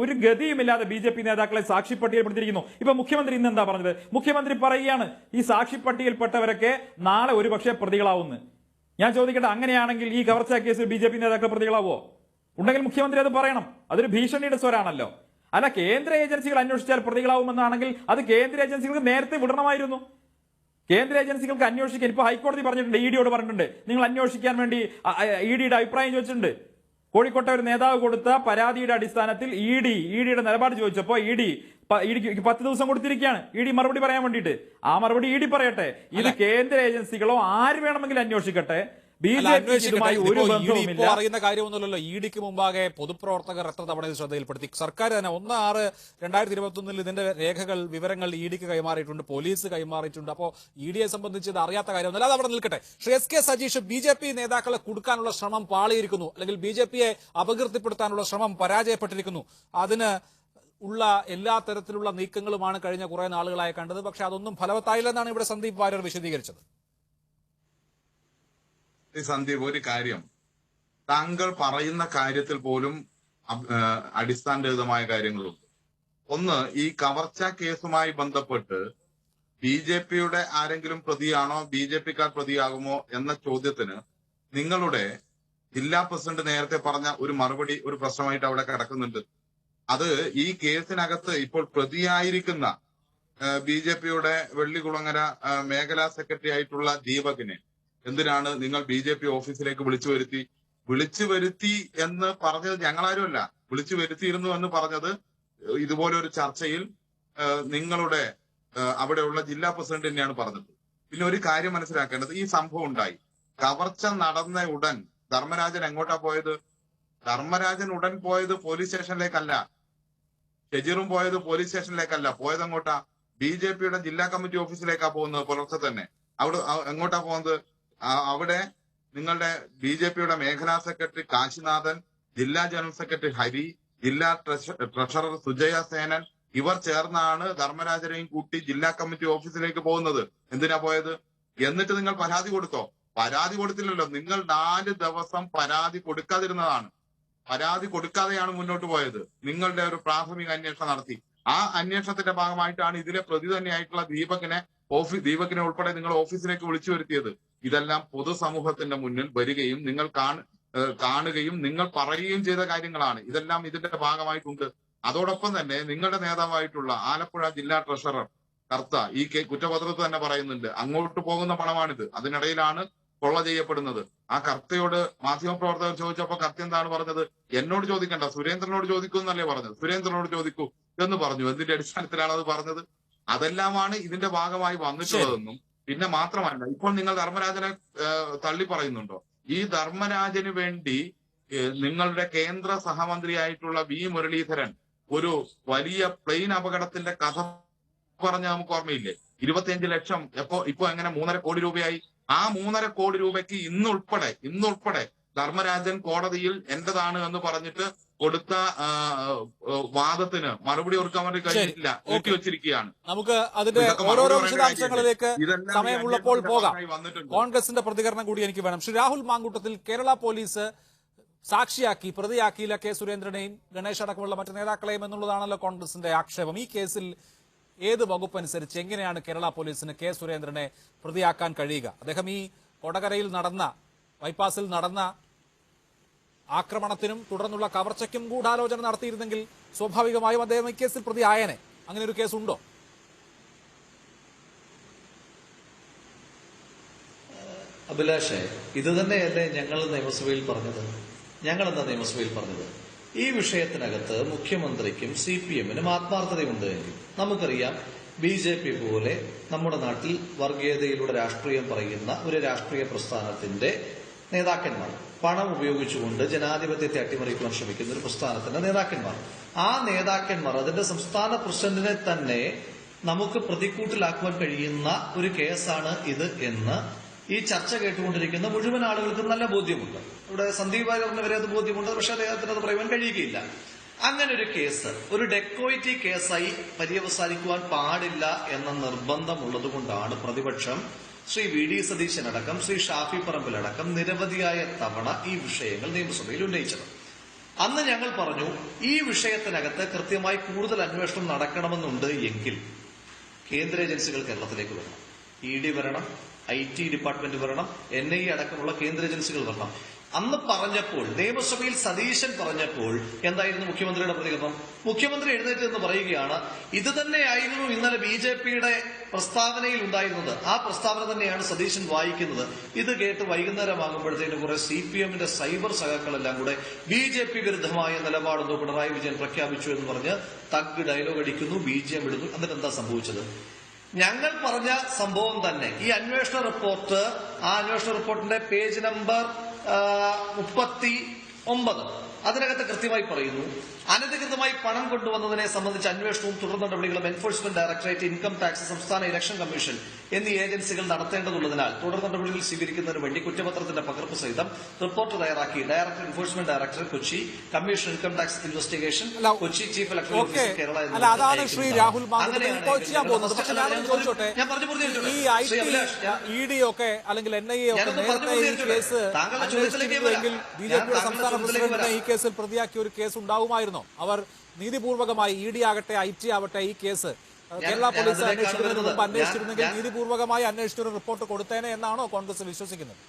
ഒരു ഗതിയുമില്ലാതെ BJP നേതാക്കളെ സാക്ഷി പട്ടികയിൽപ്പെടുത്തിയിരിക്കുന്നു. ഇപ്പൊ മുഖ്യമന്ത്രി ഇന്ന് എന്താ പറഞ്ഞത്? മുഖ്യമന്ത്രി പറയുകയാണ് ഈ സാക്ഷി പട്ടികയിൽപ്പെട്ടവരൊക്കെ നാളെ ഒരുപക്ഷെ പ്രതികളാവുന്നു. ഞാൻ ചോദിക്കട്ടെ, അങ്ങനെയാണെങ്കിൽ ഈ കവർച്ചാ കേസിൽ BJP നേതാക്കൾ പ്രതികളാവോ? ഉണ്ടെങ്കിൽ മുഖ്യമന്ത്രി അത് പറയണം. അതൊരു ഭീഷണിയുടെ സ്വരാണല്ലോ. അല്ല, കേന്ദ്ര ഏജൻസികൾ അന്വേഷിച്ചാൽ പ്രതികളാവുമെന്നാണെങ്കിൽ അത് കേന്ദ്ര ഏജൻസികൾക്ക് നേരത്തെ വിടണമായിരുന്നു. കേന്ദ്ര ഏജൻസികൾക്ക് അന്വേഷിക്കാൻ ഇപ്പൊ ഹൈക്കോടതി പറഞ്ഞിട്ടുണ്ട്, EDയോട് പറഞ്ഞിട്ടുണ്ട്, നിങ്ങൾ അന്വേഷിക്കാൻ വേണ്ടി EDയുടെ അഭിപ്രായം ചോദിച്ചിട്ടുണ്ട്. കോഴിക്കോട്ടെ ഒരു നേതാവ് കൊടുത്ത പരാതിയുടെ അടിസ്ഥാനത്തിൽ EDയുടെ നിലപാട് ചോദിച്ചപ്പോ EDക്ക് 10 ദിവസം കൊടുത്തിരിക്കുകയാണ് ED മറുപടി പറയാൻ വേണ്ടിയിട്ട്. ആ മറുപടി ED പറയട്ടെ. ഇത് കേന്ദ്ര ഏജൻസികളോ ആര് വേണമെങ്കിലും അന്വേഷിക്കട്ടെ. അറിയുന്ന കാര്യമൊന്നുമല്ലല്ലോ. EDക്ക് മുമ്പാകെ പൊതുപ്രവർത്തകർ എത്ര തവണ ഇത് ശ്രദ്ധയിൽപ്പെടുത്തി. സർക്കാർ തന്നെ 1/6/2021 ഇതിന്റെ രേഖകൾ, വിവരങ്ങൾ EDക്ക് കൈമാറിയിട്ടുണ്ട്, പോലീസ് കൈമാറിയിട്ടുണ്ട്. അപ്പോൾ EDയെ സംബന്ധിച്ച് ഇത് അറിയാത്ത കാര്യമൊന്നുമല്ല. അത് അവിടെ നിൽക്കട്ടെ. ശ്രീ SK സജീഷ്, BJP നേതാക്കളെ കുടുക്കാനുള്ള ശ്രമം പാളിയിരിക്കുന്നു, അല്ലെങ്കിൽ BJPയെ അപകീർത്തിപ്പെടുത്താനുള്ള ശ്രമം പരാജയപ്പെട്ടിരിക്കുന്നു. അതിന് ഉള്ള എല്ലാ തരത്തിലുള്ള നീക്കങ്ങളുമാണ് കഴിഞ്ഞ കുറെ നാളുകളായി കണ്ടത്. പക്ഷെ അതൊന്നും ഫലവത്തായില്ലെന്നാണ് ഇവിടെ സന്ദീപ് വാര്യർ വിശദീകരിച്ചത്. സന്ദീപ്, ഒരു കാര്യം, താങ്കൾ പറയുന്ന കാര്യത്തിൽ പോലും അടിസ്ഥാനരഹിതമായ കാര്യങ്ങളുണ്ട്. ഒന്ന്, ഈ കവർച്ച കേസുമായി ബന്ധപ്പെട്ട് BJPയുടെ ആരെങ്കിലും പ്രതിയാണോ, BJPക്കാർ പ്രതിയാകുമോ എന്ന ചോദ്യത്തിന് നിങ്ങളുടെ ജില്ലാ പ്രസിഡന്റ് നേരത്തെ പറഞ്ഞ ഒരു മറുപടി ഒരു പ്രശ്നമായിട്ട് അവിടെ കിടക്കുന്നുണ്ട്. അത് ഈ കേസിനകത്ത് ഇപ്പോൾ പ്രതിയായിരിക്കുന്ന BJPയുടെ വെള്ളികുളങ്ങര മേഖലാ സെക്രട്ടറി ആയിട്ടുള്ള ദീപകിനെ എന്തിനാണ് നിങ്ങൾ BJP ഓഫീസിലേക്ക് വിളിച്ചു വരുത്തി എന്ന് പറഞ്ഞത് ഞങ്ങളാരുമല്ല. വിളിച്ചു വരുത്തിയിരുന്നു എന്ന് പറഞ്ഞത് ഇതുപോലെ ഒരു ചർച്ചയിൽ നിങ്ങളുടെ അവിടെയുള്ള ജില്ലാ പ്രസിഡന്റ് തന്നെയാണ് പറഞ്ഞത്. പിന്നെ ഒരു കാര്യം മനസ്സിലാക്കേണ്ടത്, ഈ സംഭവം ഉണ്ടായി, കവർച്ച നടന്ന ഉടൻ ധർമ്മരാജൻ എങ്ങോട്ടാ പോയത്? ധർമ്മരാജൻ ഉടൻ പോയത് പോലീസ് സ്റ്റേഷനിലേക്കല്ല, ഷെജീറും പോയത് പോലീസ് സ്റ്റേഷനിലേക്കല്ല. പോയത് എങ്ങോട്ടാ? BJPയുടെ ജില്ലാ കമ്മിറ്റി ഓഫീസിലേക്കാ പോകുന്നത്. പുലർച്ചെ തന്നെ അവിടെ എങ്ങോട്ടാ പോകുന്നത്? അവിടെ നിങ്ങളുടെ BJPയുടെ മേഖലാ സെക്രട്ടറി കാശിനാഥൻ, ജില്ലാ ജനറൽ സെക്രട്ടറി ഹരി, ജില്ലാ ട്രഷറർ സുജയ സേനൻ, ഇവർ ചേർന്നാണ് ധർമ്മരാജനെയും കൂട്ടി ജില്ലാ കമ്മിറ്റി ഓഫീസിലേക്ക് പോകുന്നത്. എന്തിനാ പോയത്? എന്നിട്ട് നിങ്ങൾ പരാതി കൊടുത്തോ? പരാതി കൊടുത്തില്ലല്ലോ. നിങ്ങൾ 4 ദിവസം പരാതി കൊടുക്കാതിരുന്നതാണ്. പരാതി കൊടുക്കാതെയാണ് മുന്നോട്ട് പോയത്. നിങ്ങളുടെ ഒരു പ്രാഥമിക അന്വേഷണം നടത്തി. ആ അന്വേഷണത്തിന്റെ ഭാഗമായിട്ടാണ് ഇതിലെ പ്രതി തന്നെയായിട്ടുള്ള ദീപകിനെ ഉൾപ്പെടെ നിങ്ങൾ ഓഫീസിലേക്ക് വിളിച്ചു വരുത്തിയത്. ഇതെല്ലാം പൊതുസമൂഹത്തിന്റെ മുന്നിൽ വരികയും നിങ്ങൾ കാണുകയും നിങ്ങൾ പറയുകയും ചെയ്ത കാര്യങ്ങളാണ്. ഇതെല്ലാം ഇതിന്റെ ഭാഗമായിട്ടുണ്ട്. അതോടൊപ്പം തന്നെ നിങ്ങളുടെ നേതാവായിട്ടുള്ള ആലപ്പുഴ ജില്ലാ ട്രഷറർ കർത്ത ഈ കുറ്റപത്രത്തിൽ തന്നെ പറയുന്നുണ്ട്, അങ്ങോട്ട് പോകുന്ന പണമാണിത്. അതിനിടയിലാണ് കൊള്ള ചെയ്യപ്പെടുന്നത്. ആ കർത്തയോട് മാധ്യമപ്രവർത്തകർ ചോദിച്ചപ്പോ കർത്ത എന്താണ് പറഞ്ഞത്? എന്നോട് ചോദിക്കണ്ട, സുരേന്ദ്രനോട് ചോദിക്കൂ എന്നല്ലേ പറഞ്ഞത്. സുരേന്ദ്രനോട് ചോദിക്കൂ എന്ന് പറഞ്ഞു. എന്തിന്റെ അടിസ്ഥാനത്തിലാണ് അത് പറഞ്ഞത്? അതെല്ലാമാണ് ഇതിന്റെ ഭാഗമായി വന്നിട്ടുള്ളതെന്നും പിന്നെ മാത്രമല്ല, ഇപ്പോൾ നിങ്ങൾ ധർമ്മരാജനെ തള്ളി പറയുന്നുണ്ടോ? ഈ ധർമ്മരാജന് വേണ്ടി നിങ്ങളുടെ കേന്ദ്ര സഹമന്ത്രിയായിട്ടുള്ള വി മുരളീധരൻ ഒരു വലിയ പ്ലെയിൻ അപകടത്തിന്റെ കഥ പറഞ്ഞ നമുക്ക് ഓർമ്മയില്ലേ? 25 ലക്ഷം ഇപ്പൊ എങ്ങനെ 3.5 കോടി രൂപയായി? ആ 3.5 കോടി രൂപയ്ക്ക് ഇന്നുൾപ്പെടെ ധർമ്മരാജൻ കോടതിയിൽ എന്റേതാണ് എന്ന് പറഞ്ഞിട്ട് കൊടുത്ത വാദത്തിന് മറുപടി കൊടുക്കാൻ വേണ്ടി കഴിഞ്ഞിട്ടില്ല, വെച്ചിരിക്കുകയാണ്. നമുക്ക് അതിന്റെ ഓരോരോ വിശദാംശങ്ങളിലേക്ക് സമയമുള്ളപ്പോൾ പോകാം. കോൺഗ്രസിന്റെ പ്രതികരണം കൂടി എനിക്ക് വേണം. ശ്രീ രാഹുൽ മാങ്കൂട്ടത്തിൽ, കേരള പോലീസ് സാക്ഷിയാക്കി പ്രതിയാക്കിയില്ല കെ സുരേന്ദ്രനെയും ഗണേഷ് അടക്കമുള്ള മറ്റു നേതാക്കളെയും എന്നുള്ളതാണല്ലോ കോൺഗ്രസിന്റെ ആക്ഷേപം. ഈ കേസിൽ ഏത് വകുപ്പനുസരിച്ച് എങ്ങനെയാണ് കേരള പോലീസിന് കെ സുരേന്ദ്രനെ പ്രതിയാക്കാൻ കഴിയുക? അദ്ദേഹം ഈ കൊടകരയിൽ നടന്ന ബൈപ്പാസിൽ നടന്ന ആക്രമണത്തിനും തുടർന്നുള്ള കവർച്ചയ്ക്കും ഗൂഢാലോചന നടത്തിയിരുന്നെങ്കിൽ സ്വാഭാവികമായും അദ്ദേഹം ഈ കേസിൽ പ്രതിയായനെ. അങ്ങനെ ഒരു കേസുണ്ടോ? അഭിലാഷേ, ഇത് തന്നെയല്ലേ ഞങ്ങൾ നിയമസഭയിൽ പറഞ്ഞത്? ഞങ്ങളെന്താ നിയമസഭയിൽ പറഞ്ഞത്? ഈ വിഷയത്തിനകത്ത് മുഖ്യമന്ത്രിക്കും CPM-നും ആത്മാർത്ഥതയുണ്ട് എങ്കിൽ നമുക്കറിയാം, BJP പോലെ നമ്മുടെ നാട്ടിൽ വർഗീയതയിലൂടെ രാഷ്ട്രീയം പറയുന്ന ഒരു രാഷ്ട്രീയ പ്രസ്ഥാനത്തിന്റെ നേതാക്കന്മാർ, പണം ഉപയോഗിച്ചുകൊണ്ട് ജനാധിപത്യത്തെ അട്ടിമറിക്കുവാൻ ശ്രമിക്കുന്ന ഒരു പ്രസ്ഥാനത്തിന്റെ നേതാക്കന്മാർ, ആ നേതാക്കന്മാർ അതിന്റെ സംസ്ഥാന പ്രസിഡന്റിനെ തന്നെ നമുക്ക് പ്രതിക്കൂട്ടിലാക്കുവാൻ കഴിയുന്ന ഒരു കേസാണ് ഇത് എന്ന് ഈ ചർച്ച കേട്ടുകൊണ്ടിരിക്കുന്ന മുഴുവൻ ആളുകൾക്കും നല്ല ബോധ്യമുണ്ട്. ഇവിടെ സന്ദീപ് വാര്യറിന് വരെ അത് ബോധ്യമുണ്ട്. പക്ഷെ അദ്ദേഹത്തിന് അത് പറയുവാൻ കഴിയുകയില്ല. അങ്ങനെ ഒരു കേസ് ഒരു ഡെക്കോയിറ്റി കേസായി പര്യവസാനിക്കുവാൻ പാടില്ല എന്ന നിർബന്ധമുള്ളതുകൊണ്ടാണ് പ്രതിപക്ഷം ശ്രീ VD സതീശനടക്കം ശ്രീ ഷാഫി പറമ്പിലടക്കം നിരവധിയായ തവണ ഈ വിഷയങ്ങൾ നിയമസഭയിൽ ഉന്നയിച്ചത്. അന്ന് ഞങ്ങൾ പറഞ്ഞു, ഈ വിഷയത്തിനകത്ത് കൃത്യമായി കൂടുതൽ അന്വേഷണം നടക്കണമെന്നുണ്ട് എങ്കിൽ കേന്ദ്ര ഏജൻസികൾ കേരളത്തിലേക്ക് വരണം. ED വരണം, IT ഡിപ്പാർട്ട്മെന്റ് വരണം, NIA അടക്കമുള്ള കേന്ദ്ര ഏജൻസികൾ വരണം. അന്ന് പറഞ്ഞപ്പോൾ, നിയമസഭയിൽ സതീശൻ പറഞ്ഞപ്പോൾ എന്തായിരുന്നു മുഖ്യമന്ത്രിയുടെ പ്രതികരണം? മുഖ്യമന്ത്രി എഴുന്നേറ്റ് എന്ന് പറയുകയാണ്, ഇത് തന്നെയായിരുന്നു ഇന്നലെ BJP-യുടെ പ്രസ്താവനയിൽ ഉണ്ടായിരുന്നത്. ആ പ്രസ്താവന തന്നെയാണ് സതീശൻ വായിക്കുന്നത്. ഇത് കേട്ട് വൈകുന്നേരമാകുമ്പോഴത്തേന് കുറെ CPM-ന്റെ സൈബർ സഖാക്കളെല്ലാം കൂടെ BJP വിരുദ്ധമായ നിലപാടൊന്നും പിണറായി വിജയൻ പ്രഖ്യാപിച്ചു എന്ന് പറഞ്ഞ് തഗ് ഡയലോഗ് അടിക്കുന്നു, BGM ഇടുന്നു. എന്നിട്ട് എന്താ സംഭവിച്ചത്? ഞങ്ങൾ പറഞ്ഞ സംഭവം തന്നെ ഈ അന്വേഷണ റിപ്പോർട്ട്, ആ അന്വേഷണ റിപ്പോർട്ടിന്റെ പേജ് നമ്പർ 39 അതിനകത്ത് കൃത്യമായി പറയുന്നു, അനധികൃതമായി പണം കൊണ്ടുവന്നതിനെ സംബന്ധിച്ച് അന്വേഷണവും തുടർ നടപടികളും എൻഫോഴ്സ്മെന്റ് ഡയറക്ടറേറ്റ്, ഇൻകം ടാക്സ്, സംസ്ഥാന ഇലക്ഷൻ കമ്മീഷൻ എന്നീ ഏജൻസികൾ നടത്തേണ്ടതുള്ളതിനാൽ തുടർ നടപടികൾ സ്വീകരിക്കുന്നതിന് വേണ്ടി കുറ്റപത്രത്തിന്റെ പകർപ്പ് സഹിതം റിപ്പോർട്ട് തയ്യാറാക്കി director, enforcement director Kochi, commission income tax investigation Kochi, chief electoral officer Kerala. അതാണ് ശ്രീ രാഹുൽ ED ഒക്കെ അല്ലെങ്കിൽ NIA ഒക്കെ നേരത്തെ ഈ കേസ് അന്വേഷിച്ചിരുന്നുവെങ്കിൽ BJP-യുടെ സംസ്ഥാന പ്രസിഡന്റിനെ ഈ കേസിൽ പ്രതിയാക്കിയ ഒരു കേസ് ഉണ്ടാവുമായിരുന്നു. അവർ നീതിപൂർവകമായി ED ആകട്ടെ IT ആവട്ടെ ഈ കേസ് കേരള പോലീസ് അന്വേഷിക്കുന്നതിന് മുമ്പ് അന്വേഷിച്ചിരുന്നെങ്കിൽ നീതിപൂർവകമായി അന്വേഷിച്ചൊരു റിപ്പോർട്ട് കൊടുത്തേനെ എന്നാണോ കോൺഗ്രസ് വിശ്വസിക്കുന്നത്?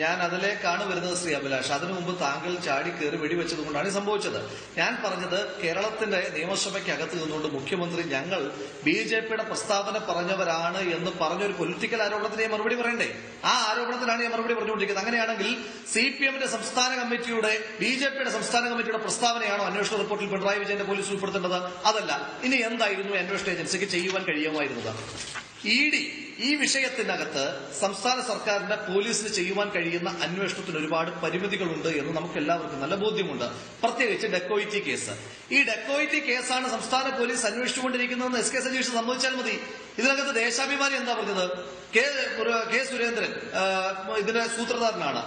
ഞാൻ അതിലേക്കാണ് വരുന്നത് ശ്രീ അഭിലാഷ്. അതിനു മുമ്പ് താങ്കൾ ചാടി കയറി വെടിവെച്ചത് കൊണ്ടാണ് സംഭവിച്ചത്. ഞാൻ പറഞ്ഞത്, കേരളത്തിന്റെ നിയമസഭയ്ക്കകത്ത് നിന്നുകൊണ്ട് മുഖ്യമന്ത്രി ഞങ്ങൾ BJP-യുടെ പ്രസ്താവന പറഞ്ഞവരാണ് എന്ന് പറഞ്ഞൊരു പൊളിറ്റിക്കൽ ആരോപണത്തിന് മറുപടി പറയണ്ടേ? ആ ആരോപണത്തിനാണ് ഞാൻ മറുപടി പറഞ്ഞുകൊണ്ടിരിക്കുന്നത്. അങ്ങനെയാണെങ്കിൽ CPM-ന്റെ സംസ്ഥാന കമ്മിറ്റിയുടെ, BJP-യുടെ സംസ്ഥാന കമ്മിറ്റിയുടെ പ്രസ്താവനയാണോ അന്വേഷണ റിപ്പോർട്ടിൽ പിണറായി വിജയന്റെ പോലീസ് ഉൾപ്പെടുത്തേണ്ടത്? അതല്ല. ഇനി എന്തായിരുന്നു അന്വേഷണ ഏജൻസിക്ക് ചെയ്യുവാൻ കഴിയുമായിരുന്നത്? ED ഈ വിഷയത്തിനകത്ത് സംസ്ഥാന സർക്കാരിന്റെ പോലീസിന് ചെയ്യുവാൻ കഴിയുന്ന അന്വേഷണത്തിന് ഒരുപാട് പരിമിതികളുണ്ട് എന്ന് നമുക്ക് എല്ലാവർക്കും നല്ല ബോധ്യമുണ്ട്. പ്രത്യേകിച്ച് ഡെക്കോയിറ്റി കേസ്. ഈ ഡെക്കോയിറ്റി കേസാണ് സംസ്ഥാന പോലീസ് അന്വേഷിച്ചുകൊണ്ടിരിക്കുന്നതെന്ന് SK സജീഷ് സമ്മതിച്ചാൽ മതി. ഇതിനകത്ത് ദേശാഭിമാനി എന്താ പറഞ്ഞത്? കെ സുരേന്ദ്രൻ ഇതിന്റെ സൂത്രധാരനാണ്.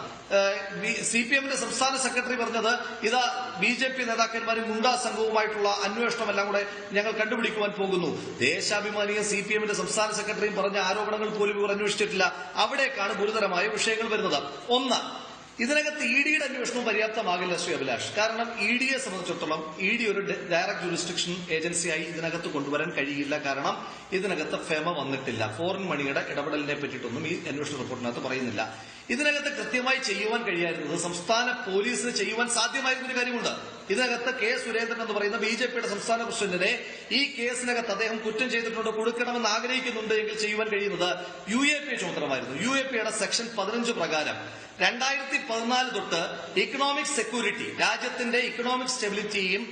CPM-ന്റെ സംസ്ഥാന സെക്രട്ടറി പറഞ്ഞത്, ഇതാ BJP നേതാക്കന്മാരും ഗുണ്ടാ സംഘവുമായിട്ടുള്ള അന്വേഷണം എല്ലാം കൂടെ ഞങ്ങൾ കണ്ടുപിടിക്കുവാൻ പോകുന്നു. ദേശാഭിമാനിയും CPM-ന്റെ സംസ്ഥാന സെക്രട്ടറിയും പറഞ്ഞ ആരോപണങ്ങൾ പോലും ഇവർ അന്വേഷിച്ചിട്ടില്ല. അവിടേക്കാണ് ഗുരുതരമായ വിഷയങ്ങൾ വരുന്നത്. ഒന്ന്, ഇതിനകത്ത് ഇ ഡിയുടെ അന്വേഷണവും പര്യാപ്തമാകില്ല ശ്രീ അഭിലാഷ്. കാരണം ഇ ഡിയെ സംബന്ധിച്ചിടത്തോളം ഇ ഡി ഒരു ഡയറക്ട് ജുറിസ്ഡിക്ഷൻ ഏജൻസിയായി ഇതിനകത്ത് കൊണ്ടുവരാൻ കഴിയില്ല. കാരണം ഇതിനകത്ത് ഫെമ വന്നിട്ടില്ല. ഫോറിൻ മണിയുടെ ഇടപെടലിനെ പറ്റിയിട്ടൊന്നും ഈ അന്വേഷണ റിപ്പോർട്ടിനകത്ത് പറയുന്നില്ല. ഇതിനകത്ത് കൃത്യമായി ചെയ്യുവാൻ കഴിയായിരുന്നത് സംസ്ഥാന പോലീസിന് ചെയ്യുവാൻ സാധ്യമായിരുന്ന ഒരു കാര്യമുണ്ട്. ഇതിനകത്ത് കെ സുരേന്ദ്രൻ എന്ന് പറയുന്ന ബിജെപിയുടെ സംസ്ഥാന പ്രസിഡന്റിനെ ഈ കേസിനകത്ത് അദ്ദേഹം കുറ്റം ചെയ്തിട്ടുണ്ട്, കൊടുക്കണമെന്ന് ആഗ്രഹിക്കുന്നുണ്ട് എങ്കിൽ ചെയ്യുവാൻ കഴിയുന്നത് UAP ചുമതലമായിരുന്നു. UAPയുടെ സെക്ഷൻ 15 പ്രകാരം 2014 തൊട്ട് ഇക്കണോമിക് സെക്യൂരിറ്റി, രാജ്യത്തിന്റെ ഇക്കണോമിക് സ്റ്റെബിലിറ്റിയും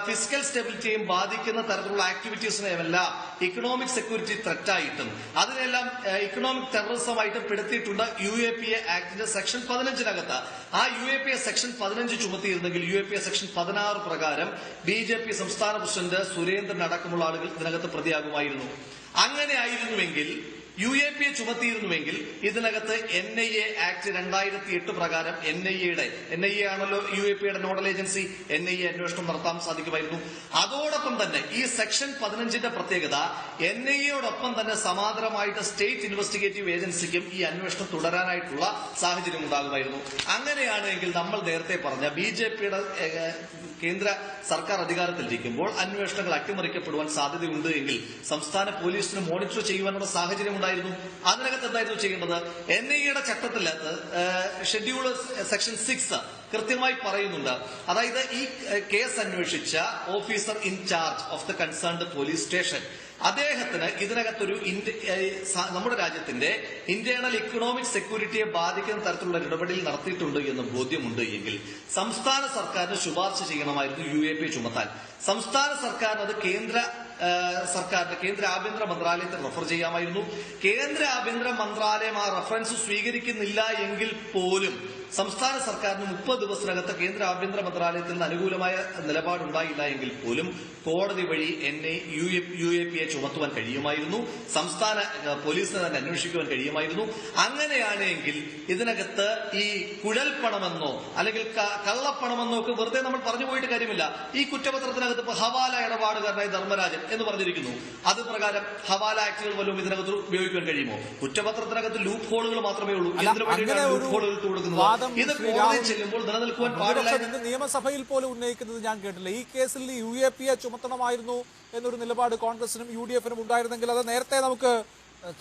ഫിസിക്കൽ സ്റ്റെബിലിറ്റിയും ബാധിക്കുന്ന തരത്തിലുള്ള ആക്ടിവിറ്റീസിനെയെല്ലാം ഇക്കണോമിക് സെക്യൂരിറ്റി ത്രെറ്റായിട്ടും അതിനെല്ലാം ഇക്കണോമിക് ടെററിസമായിട്ടും പെടുത്തിയിട്ടുണ്ട് UAPA ആക്ടിന്റെ സെക്ഷൻ 15-നകത്ത്. ആ UAPA സെക്ഷൻ 15 ചുമത്തിയിരുന്നെങ്കിൽ UAPA സെക്ഷൻ 16 പ്രകാരം BJP സംസ്ഥാന പ്രസിഡന്റ് സുരേന്ദ്രൻ അടക്കമുള്ള ആളുകൾ ഇതിനകത്ത് പ്രതിയാകുമായിരുന്നു. അങ്ങനെ ആയിരുന്നുവെങ്കിൽ UAPA ചുമത്തിയിരുന്നുവെങ്കിൽ ഇതിനകത്ത് NIA ആക്ട് 2008 പ്രകാരം NIA ആണല്ലോ UAPയുടെ നോഡൽ ഏജൻസി, NIA അന്വേഷണം നടത്താൻ സാധിക്കുമായിരുന്നു. അതോടൊപ്പം തന്നെ ഈ സെക്ഷൻ 15ന്റെ പ്രത്യേകത NIAയോടൊപ്പം തന്നെ സമാന്തരമായിട്ട് സ്റ്റേറ്റ് ഇൻവെസ്റ്റിഗേറ്റീവ് ഏജൻസിക്കും ഈ അന്വേഷണം തുടരാനായിട്ടുള്ള സാഹചര്യം ഉണ്ടാകുമായിരുന്നു. അങ്ങനെയാണെങ്കിൽ നമ്മൾ നേരത്തെ പറഞ്ഞ BJPയുടെ കേന്ദ്ര സർക്കാർ അധികാരത്തിലിരിക്കുമ്പോൾ അന്വേഷണങ്ങൾ അട്ടിമറിക്കപ്പെടുവാൻ സാധ്യതയുണ്ട് എങ്കിൽ സംസ്ഥാന പോലീസിന് മോണിറ്റർ ചെയ്യുവാനുള്ള സാഹചര്യം ഉണ്ടായിരുന്നു. അതിനകത്ത് എന്തായിരുന്നു ചെയ്യേണ്ടത്? NIAയുടെ ചട്ടത്തിനകത്ത് ഷെഡ്യൂൾ സെക്ഷൻ 6 കൃത്യമായി പറയുന്നുണ്ട്. അതായത് ഈ കേസ് അന്വേഷിച്ച officer in charge of the concerned police station അദ്ദേഹത്തിന് ഇതിനകത്തൊരു നമ്മുടെ രാജ്യത്തിന്റെ ഇന്റേണൽ ഇക്കണോമിക് സെക്യൂരിറ്റിയെ ബാധിക്കുന്ന തരത്തിലുള്ള ഇടപെടൽ നടത്തിയിട്ടുണ്ട് എന്ന് ബോധ്യമുണ്ട് എങ്കിൽ സംസ്ഥാന സർക്കാരിന് ശുപാർശ ചെയ്യണമായിരുന്നു UAPA ചുമത്താൻ. സംസ്ഥാന സർക്കാരിന് അത് കേന്ദ്ര ആഭ്യന്തര മന്ത്രാലയത്തിൽ റെഫർ ചെയ്യാമായിരുന്നു. കേന്ദ്ര ആഭ്യന്തര മന്ത്രാലയം ആ റെഫറൻസ് സ്വീകരിക്കുന്നില്ല എങ്കിൽ പോലും സംസ്ഥാന സർക്കാരിന് 30 ദിവസത്തിനകത്ത് കേന്ദ്ര ആഭ്യന്തര മന്ത്രാലയത്തിൽ നിന്ന് അനുകൂലമായ നിലപാടുണ്ടായില്ല എങ്കിൽ പോലും കോടതി വഴി UAPA ചുമത്തുവാൻ കഴിയുമായിരുന്നു. സംസ്ഥാന പോലീസിനെ തന്നെ അന്വേഷിക്കുവാൻ കഴിയുമായിരുന്നു. അങ്ങനെയാണെങ്കിൽ ഇതിനകത്ത് ഈ കുഴൽപ്പണമെന്നോ അല്ലെങ്കിൽ കള്ളപ്പണമെന്നോ ഒക്കെ വെറുതെ നമ്മൾ പറഞ്ഞു പോയിട്ട് കാര്യമില്ല. ഈ കുറ്റപത്രത്തിനകത്ത് ഇപ്പൊ ഹവാല ഇടപാടുകാരനായി ധർമ്മരാജൻ എന്ന് പറഞ്ഞിരിക്കുന്നു. അത് പ്രകാരം ഹവാല ആക്ടുകൾ വല്ലതും ഇതിനകത്ത് ഉപയോഗിക്കാൻ കഴിയുമോ? കുറ്റപത്രത്തിനകത്ത് ലൂപ്പ് ഹോളുകൾ മാത്രമേ ഉള്ളൂ. എന്തിനു വേണ്ടിയാണ് ലൂപ്പ് ഹോളുകൾ കൊടുക്കുന്നത്? ഇത് കോടതിയിൽ ചെല്ലുമ്പോൾ നിലനിൽക്കുവാൻ പാടില്ല. നിയമസഭയിൽ പോലും ഉന്നയിക്കുന്നത് ഞാൻ കേട്ടില്ല. ഈ കേസിൽ UAPA ചുമത്തണമായിരുന്നു എന്നൊരു നിലപാട് കോൺഗ്രസിനും UDF-നും ഉണ്ടായിരുന്നെങ്കിൽ അത് നേരത്തെ നമുക്ക്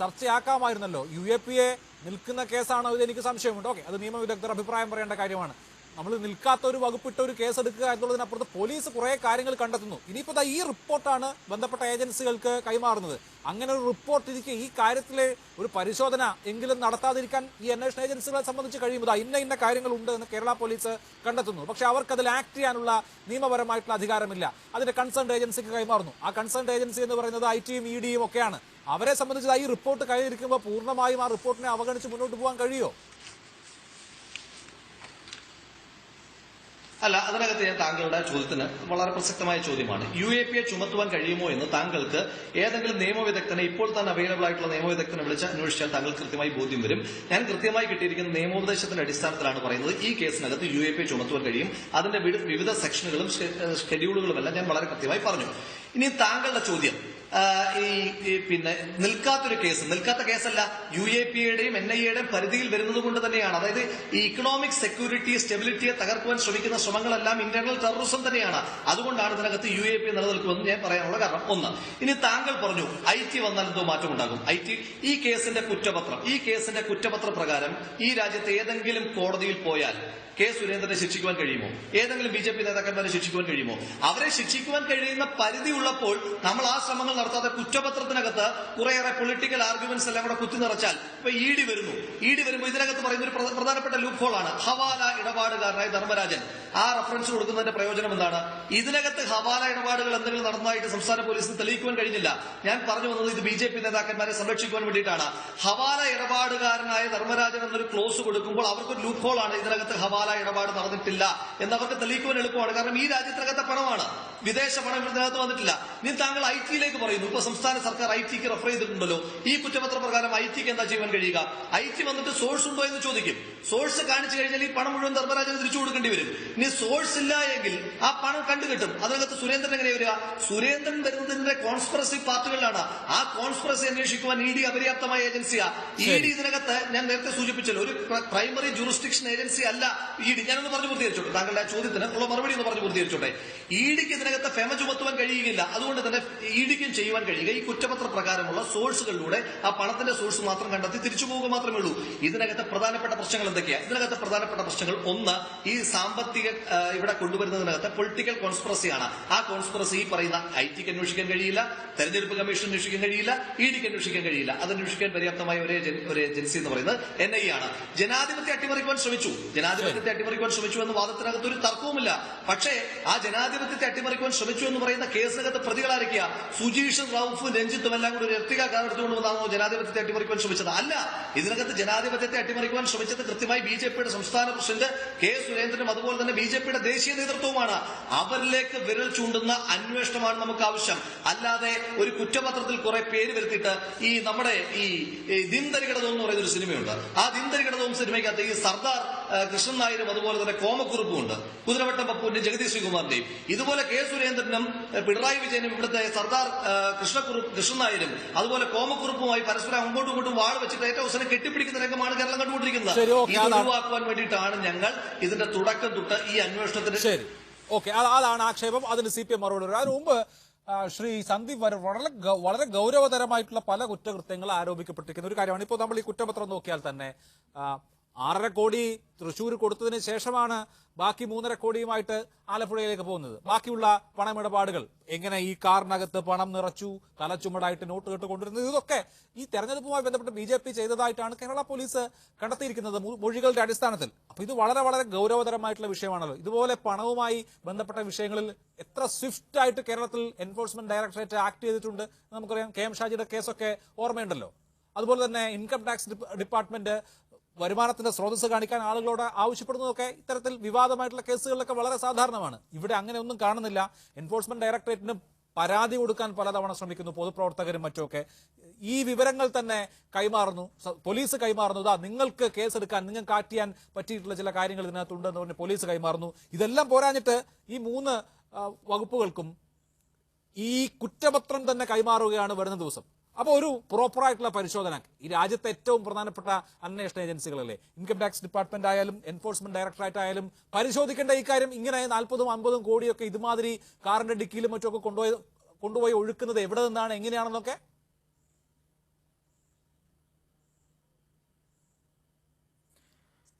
ചർച്ചയാക്കാമായിരുന്നല്ലോ. UAPA നിൽക്കുന്ന കേസാണോ ഇത് എനിക്ക് സംശയമുണ്ട്. ഓക്കെ, അത് നിയമവിദഗ്ധർ അഭിപ്രായം പറയേണ്ട കാര്യമാണ്. നമ്മൾ നിൽക്കാത്ത ഒരു വകുപ്പിട്ട് ഒരു കേസ് എടുക്കുക എന്നുള്ളതിനപ്പുറത്ത് പോലീസ് കുറെ കാര്യങ്ങൾ കണ്ടെത്തുന്നു. ഇനിയിപ്പോൾ ഈ റിപ്പോർട്ടാണ് ബന്ധപ്പെട്ട ഏജൻസികൾക്ക് കൈമാറുന്നത്. അങ്ങനെ ഒരു റിപ്പോർട്ട് ഇരിക്കെ ഈ കാര്യത്തിലെ ഒരു പരിശോധന എങ്കിലും നടത്താതിരിക്കാൻ ഈ അന്വേഷണ ഏജൻസികളെ സംബന്ധിച്ച് കഴിയുമ്പോൾ ഇന്ന കാര്യങ്ങളുണ്ട് എന്ന് കേരള പോലീസ് കണ്ടെത്തുന്നു. പക്ഷെ അവർക്ക് അതിൽ ആക്ട് ചെയ്യാനുള്ള നിയമപരമായിട്ടുള്ള അധികാരമില്ല. അതിന്റെ കൺസേൺഡ് ഏജൻസിക്ക് കൈമാറുന്നു. ആ കൺസേൺഡ് ഏജൻസി എന്ന് പറയുന്നത് ITയും EDയും ഒക്കെയാണ്. അവരെ സംബന്ധിച്ച് ഈ റിപ്പോർട്ട് കയ്യിലിരിക്കുമ്പോൾ പൂർണ്ണമായും ആ റിപ്പോർട്ടിനെ അവഗണിച്ച് മുന്നോട്ട് പോകാൻ കഴിയുമോ? അല്ല, അതിനകത്ത് ഞാൻ താങ്കളുടെ ചോദ്യത്തിന് വളരെ പ്രസക്തമായ ചോദ്യമാണ്. UAPA ചുമത്തുവാൻ കഴിയുമോ എന്ന് താങ്കൾക്ക് ഏതെങ്കിലും നിയമവിദഗ്ധനെ, ഇപ്പോൾ തന്നെ അവൈലബിൾ ആയിട്ടുള്ള നിയമവിദഗ്ധനെ വിളിച്ച് അന്വേഷിച്ചാൽ താങ്കൾക്ക് കൃത്യമായി ബോധ്യം വരും. ഞാൻ കൃത്യമായി കിട്ടിയിരിക്കുന്ന നിയമോപദേശത്തിന്റെ അടിസ്ഥാനത്തിലാണ് പറയുന്നത് ഈ കേസിനകത്ത് UAPA ചുമത്തുവാൻ കഴിയും. അതിന്റെ വിവിധ സെക്ഷനുകളും ഷെഡ്യൂളുകളും എല്ലാം ഞാൻ വളരെ കൃത്യമായി പറഞ്ഞു. ഇനി താങ്കളുടെ ചോദ്യം പിന്നെ നിൽക്കാത്ത കേസല്ല, UAPAയുടെയും NIAയുടെയും പരിധിയിൽ വരുന്നത് കൊണ്ട് തന്നെയാണ്. അതായത് ഈ ഇക്കണോമിക് സെക്യൂരിറ്റി സ്റ്റെബിലിറ്റിയെ തകർക്കുവാൻ ശ്രമിക്കുന്ന ശ്രമങ്ങളെല്ലാം ഇന്റർണൽ ടെററിസം തന്നെയാണ്. അതുകൊണ്ടാണ് ഇതിനകത്ത് UAPA നിലനിൽക്കുമെന്ന് ഞാൻ പറയാനുള്ള കാരണം. ഒന്ന്, ഇനി താങ്കൾ പറഞ്ഞു IT വന്നാൽ എന്തോ മാറ്റം ഉണ്ടാകും. ഈ കേസിന്റെ കുറ്റപത്ര പ്രകാരം ഈ രാജ്യത്തെ ഏതെങ്കിലും കോടതിയിൽ പോയാൽ കെ സുരേന്ദ്രനെ ശിക്ഷിക്കുവാൻ കഴിയുമോ? ഏതെങ്കിലും BJP നേതാക്കന്മാരെ ശിക്ഷിക്കുവാൻ കഴിയുമോ? അവരെ ശിക്ഷിക്കുവാൻ കഴിയുന്ന പരിധി ഉള്ളപ്പോൾ നമ്മൾ ആ ശ്രമങ്ങൾ നടത്താതെ കുറ്റപത്രത്തിനകത്ത് കുറേയേറെ പൊളിറ്റിക്കൽ ആർഗ്യുമെന്റ്സ് എല്ലാം കൂടെ കുത്തി നിറച്ചാൽ ഇപ്പൊ ED വരുമ്പോൾ ഇതിനകത്ത് പറയുന്ന ഒരു പ്രധാനപ്പെട്ട ലൂപ്പ് ഹോളാണ് ഹവാല ഇടപാടുകാരനായ ധർമ്മരാജൻ. ആ റെഫറൻസ് കൊടുക്കുന്നതിന്റെ പ്രയോജനം എന്താണ്? ഇതിനകത്ത് ഹവാല ഇടപാടുകൾ എന്തെങ്കിലും നടന്നതായിട്ട് സംസ്ഥാന പോലീസിന് തെളിയിക്കുവാൻ കഴിഞ്ഞില്ല. ഞാൻ പറഞ്ഞു വന്നത് ഇത് BJP നേതാക്കന്മാരെ സംരക്ഷിക്കുവാൻ വേണ്ടിയിട്ടാണ്. ഹവാല ഇടപാടുകാരനായ ധർമ്മരാജൻ എന്നൊരു ക്ലോസ് കൊടുക്കുമ്പോൾ അവർക്കൊരു ലൂപ്പ് ഹോളാണ് ഇതിനകത്ത് ഹവാല ഹവാല ഇടപാട് നടന്നിട്ടില്ല എന്നവർക്ക് തെളിയിക്കുവാൻ എളുപ്പമാണ്. കാരണം ഈ രാജ്യത്തിനകത്തെ പണമാണ്, വിദേശ പണം ഇതിനകത്ത് വന്നിട്ടില്ല. ഇനി താങ്കൾ ഐ ടിയിലേക്ക് പറയുന്നു. ഇപ്പൊ സംസ്ഥാന സർക്കാർ ഐ ടിക്ക് റെഫർ ചെയ്തിട്ടുണ്ടല്ലോ. ഈ കുറ്റപത്ര പ്രകാരം ഐ ടിക്ക് എന്താ ചെയ്യാൻ കഴിയുക? ഐ ടി വന്നിട്ട് സോഴ്സ് ഉണ്ടോ എന്ന് ചോദിക്കും. സോഴ്സ് കാണിച്ചു കഴിഞ്ഞാൽ ഈ പണം മുഴുവൻ ധർമ്മരാജന് തിരിച്ചു കൊടുക്കേണ്ടി വരും. ഇനി സോഴ്സ് ഇല്ല എങ്കിൽ ആ പണം കണ്ടുകിട്ടും. അതിനകത്ത് സുരേന്ദ്രൻ എങ്ങനെ വരിക? സുരേന്ദ്രൻ വരുന്നതിന്റെ കോൺസ്പിറസി പാർട്ടുകളിലാണ്. ആ കോൺസ്പിറസി അന്വേഷിക്കുവാൻ ഇ ഡി അപര്യാപ്തമായ ഏജൻസിയാ. ഇ ഡി ഇതിനകത്ത് ഞാൻ നേരത്തെ സൂചിപ്പിച്ചല്ലോ, ഒരു പ്രൈമറി ജൂറിസ്ഡിക്ഷൻ ഏജൻസി അല്ല ഇ ഡി. ഞാനൊന്ന് പറഞ്ഞു പൂർത്തീകരിച്ചോട്ടെ, താങ്കളുടെ ചോദ്യത്തിന് ഉള്ള മറുപടി ഒന്ന് പറഞ്ഞു പൂർത്തീകരിച്ചോട്ടെ. ഇ ഡിക്ക് ഇതിനകത്ത് ഫെമ ചുമത്തുവാൻ കഴിയുകയില്ല. അതുകൊണ്ട് തന്നെ ഇ ഡിക്കും ചെയ്യുവാൻ കഴിയുക ഈ കുറ്റപത്ര പ്രകാരമുള്ള സോഴ്സുകളിലൂടെ ആ പണത്തിന്റെ സോഴ്സ് മാത്രം കണ്ടെത്തി തിരിച്ചു പോവുക മാത്രമേ ഉള്ളൂ. ഇതിനകത്ത് പ്രധാനപ്പെട്ട പ്രശ്നങ്ങൾ എന്തൊക്കെയാണ്? ഇതിനകത്ത് പ്രധാനപ്പെട്ട പ്രശ്നങ്ങൾ ഒന്ന്, ഈ സാമ്പത്തിക ഇവിടെ കൊണ്ടുവരുന്നതിനകത്ത് പൊളിറ്റിക്കൽ കോൺസ്പിറസിയാണ്. ആ കോൺസ്പിറസി ഈ പറയുന്ന ഐ ടിക്ക് അന്വേഷിക്കാൻ കഴിയില്ല, തെരഞ്ഞെടുപ്പ് കമ്മീഷൻ അന്വേഷിക്കാൻ കഴിയില്ല, ഇ ഡിക്ക് അന്വേഷിക്കാൻ കഴിയില്ല. അത് അന്വേഷിക്കാൻ പര്യാപ്തമായ ഒരു ഏജൻസി എന്ന് പറയുന്നത് NIA ആണ്. ജനാധിപത്യം അട്ടിമറിക്കുവാൻ ശ്രമിച്ചു, ജനാധിപത്യത്തെ അട്ടിമറിക്കുവാൻ ശ്രമിച്ചു എന്ന വാദത്തിനകത്ത് ഒരു തർക്കവുമില്ല. പക്ഷേ ആ ജനാധിപത്യത്തെ അട്ടിമറിക്കുവാൻ ശ്രമിച്ചു എന്ന് പറയുന്ന കേസിനകത്ത് പ്രതികളായിരിക്കുക സുജീഷും റൌഫും രഞ്ജിത്തും എല്ലാം കൂടി ഒരു എർട്ടിക കാർ എടുത്തുകൊണ്ട് വന്നാണോ ജനാധിപത്യത്തെ അട്ടിമറിക്കുവാൻ ശ്രമിച്ചത്? അല്ല. ഇതിനകത്ത് ജനാധിപത്യത്തെ അട്ടിമറിക്കുവാൻ ശ്രമിച്ചത് കൃത്യമായി BJPയുടെ സംസ്ഥാന പ്രസിഡന്റ് K. സുരേന്ദ്രനും അതുപോലെ തന്നെ BJPയുടെ ദേശീയ നേതൃത്വവുമാണ്. അവരിലേക്ക് വിരൽ ചൂണ്ടുന്ന അന്വേഷണമാണ് നമുക്ക് ആവശ്യം. അല്ലാതെ ഒരു കുറ്റപത്രത്തിൽ കുറെ പേര് വരുത്തിയിട്ട് ഈ നമ്മുടെ ഈ ദിൻതരികിടതം എന്ന് പറയുന്ന ഒരു സിനിമയുണ്ട്. ആ ദിൻതരികിടതവും സിനിമയ്ക്കകത്ത് ഈ സർദാർ കൃഷ്ണൻ നായരും അതുപോലെ തന്നെ കോമക്കുറുപ്പും ഉണ്ട്, കുതിരവട്ടം പപ്പുവിന്റെയും ജഗദീഷ് ശ്രീകുമാറിന്റെയും. ഇതുപോലെ K. സുരേന്ദ്രനും പിണറായി വിജയനും ഇവിടുത്തെ സർദാർ കൃഷ്ണൻ നായരും അതുപോലെ കോമക്കുറുപ്പുമായി പരസ്പരം അങ്ങോട്ടും ഇങ്ങോട്ടും വാൾ വെച്ചിട്ട് ഏറ്റവും അവസരം കെട്ടിപ്പിടിക്കുന്ന രംഗമാണ് കേരളം കണ്ടുകൊണ്ടിരിക്കുന്നത്. ഇത് ഒഴിവാക്കുവാൻ വേണ്ടിയിട്ടാണ് ഞങ്ങൾ ഇതിന്റെ തുടക്കം തൊട്ട് ഈ അന്വേഷണത്തിന്. ശരി, ഓക്കെ, അതാണ് ആക്ഷേപം. അതിന് CPM മറുപടി. അതിന് മുമ്പ് ശ്രീ സന്ദീപ് വളരെ ഗൗരവതരമായിട്ടുള്ള പല കുറ്റകൃത്യങ്ങൾ ആരോപിക്കപ്പെട്ടിരിക്കുന്ന ഒരു കാര്യമാണ്. ഇപ്പോൾ നമ്മൾ ഈ കുറ്റപത്രം നോക്കിയാൽ തന്നെ 6.5 കോടി തൃശ്ശൂർ കൊടുത്തതിന് ശേഷമാണ് ബാക്കി 3.5 കോടിയുമായിട്ട് ആലപ്പുഴയിലേക്ക് പോകുന്നത്. ബാക്കിയുള്ള പണമിടപാടുകൾ എങ്ങനെ ഈ കാറിനകത്ത് പണം നിറച്ചു, തലച്ചുമടായിട്ട് നോട്ട് കെട്ട് കൊണ്ടുവരുന്നത്, ഇതൊക്കെ ഈ തെരഞ്ഞെടുപ്പുമായി ബന്ധപ്പെട്ട് BJP ചെയ്തതായിട്ടാണ് കേരള പോലീസ് കണ്ടെത്തിയിരിക്കുന്നത് മൊഴികളുടെ അടിസ്ഥാനത്തിൽ. അപ്പൊ ഇത് വളരെ വളരെ ഗൗരവതരമായിട്ടുള്ള വിഷയമാണല്ലോ. ഇതുപോലെ പണവുമായി ബന്ധപ്പെട്ട വിഷയങ്ങളിൽ എത്ര സ്വിഫ്റ്റ് ആയിട്ട് കേരളത്തിൽ എൻഫോഴ്സ്മെന്റ് ഡയറക്ടറേറ്റ് ആക്ട് ചെയ്തിട്ടുണ്ട് നമുക്കറിയാം. KM ഷാജിയുടെ കേസൊക്കെ ഓർമ്മയുണ്ടല്ലോ. അതുപോലെ തന്നെ ഇൻകം ടാക്സ് ഡിപ്പാർട്ട്മെന്റ് വരുമാനത്തിന്റെ സ്രോതസ് കാണിക്കാൻ ആളുകളോട് ആവശ്യപ്പെടുന്നതൊക്കെ ഇത്തരത്തിൽ വിവാദമായിട്ടുള്ള കേസുകളിലൊക്കെ വളരെ സാധാരണമാണ്. ഇവിടെ അങ്ങനെ ഒന്നും കാണുന്നില്ല. എൻഫോഴ്സ്മെന്റ് ഡയറക്ടറേറ്റിന് പരാതി കൊടുക്കാൻ പലതവണ ശ്രമിക്കുന്നു പൊതുപ്രവർത്തകരും മറ്റുമൊക്കെ. ഈ വിവരങ്ങൾ തന്നെ കൈമാറുന്നു, പോലീസ് കൈമാറുന്നു. നിങ്ങൾക്ക് കേസെടുക്കാൻ, നിങ്ങൾക്ക് ആക്ട് ചെയ്യാൻ പറ്റിയിട്ടുള്ള ചില കാര്യങ്ങൾ ഇതിനകത്തുണ്ടെന്ന് പറഞ്ഞ് പോലീസ് കൈമാറുന്നു. ഇതെല്ലാം പോരാഞ്ഞിട്ട് ഈ 3 വകുപ്പുകൾക്കും ഈ കുറ്റപത്രം തന്നെ കൈമാറുകയാണ് വരുന്ന ദിവസം. അപ്പോൾ ഒരു പ്രോപ്പറായിട്ടുള്ള പരിശോധന ഈ രാജ്യത്തെ ഏറ്റവും പ്രധാനപ്പെട്ട അന്വേഷണ ഏജൻസികളല്ലേ, ഇൻകം ടാക്സ് ഡിപ്പാർട്ട്മെന്റ് ആയാലും എൻഫോഴ്സ്മെന്റ് ഡയറക്ടറേറ്റ് ആയാലും പരിശോധിക്കേണ്ട ഈ കാര്യം. ഇങ്ങനെ 40-50 കോടിയൊക്കെ ഇതുമാതിരി കാറിന്റെ ഡിക്കിയിലും മറ്റൊക്കെ കൊണ്ടുപോയി ഒഴുക്കുന്നത് എവിടെ നിന്നാണ്, എങ്ങനെയാണെന്നൊക്കെ.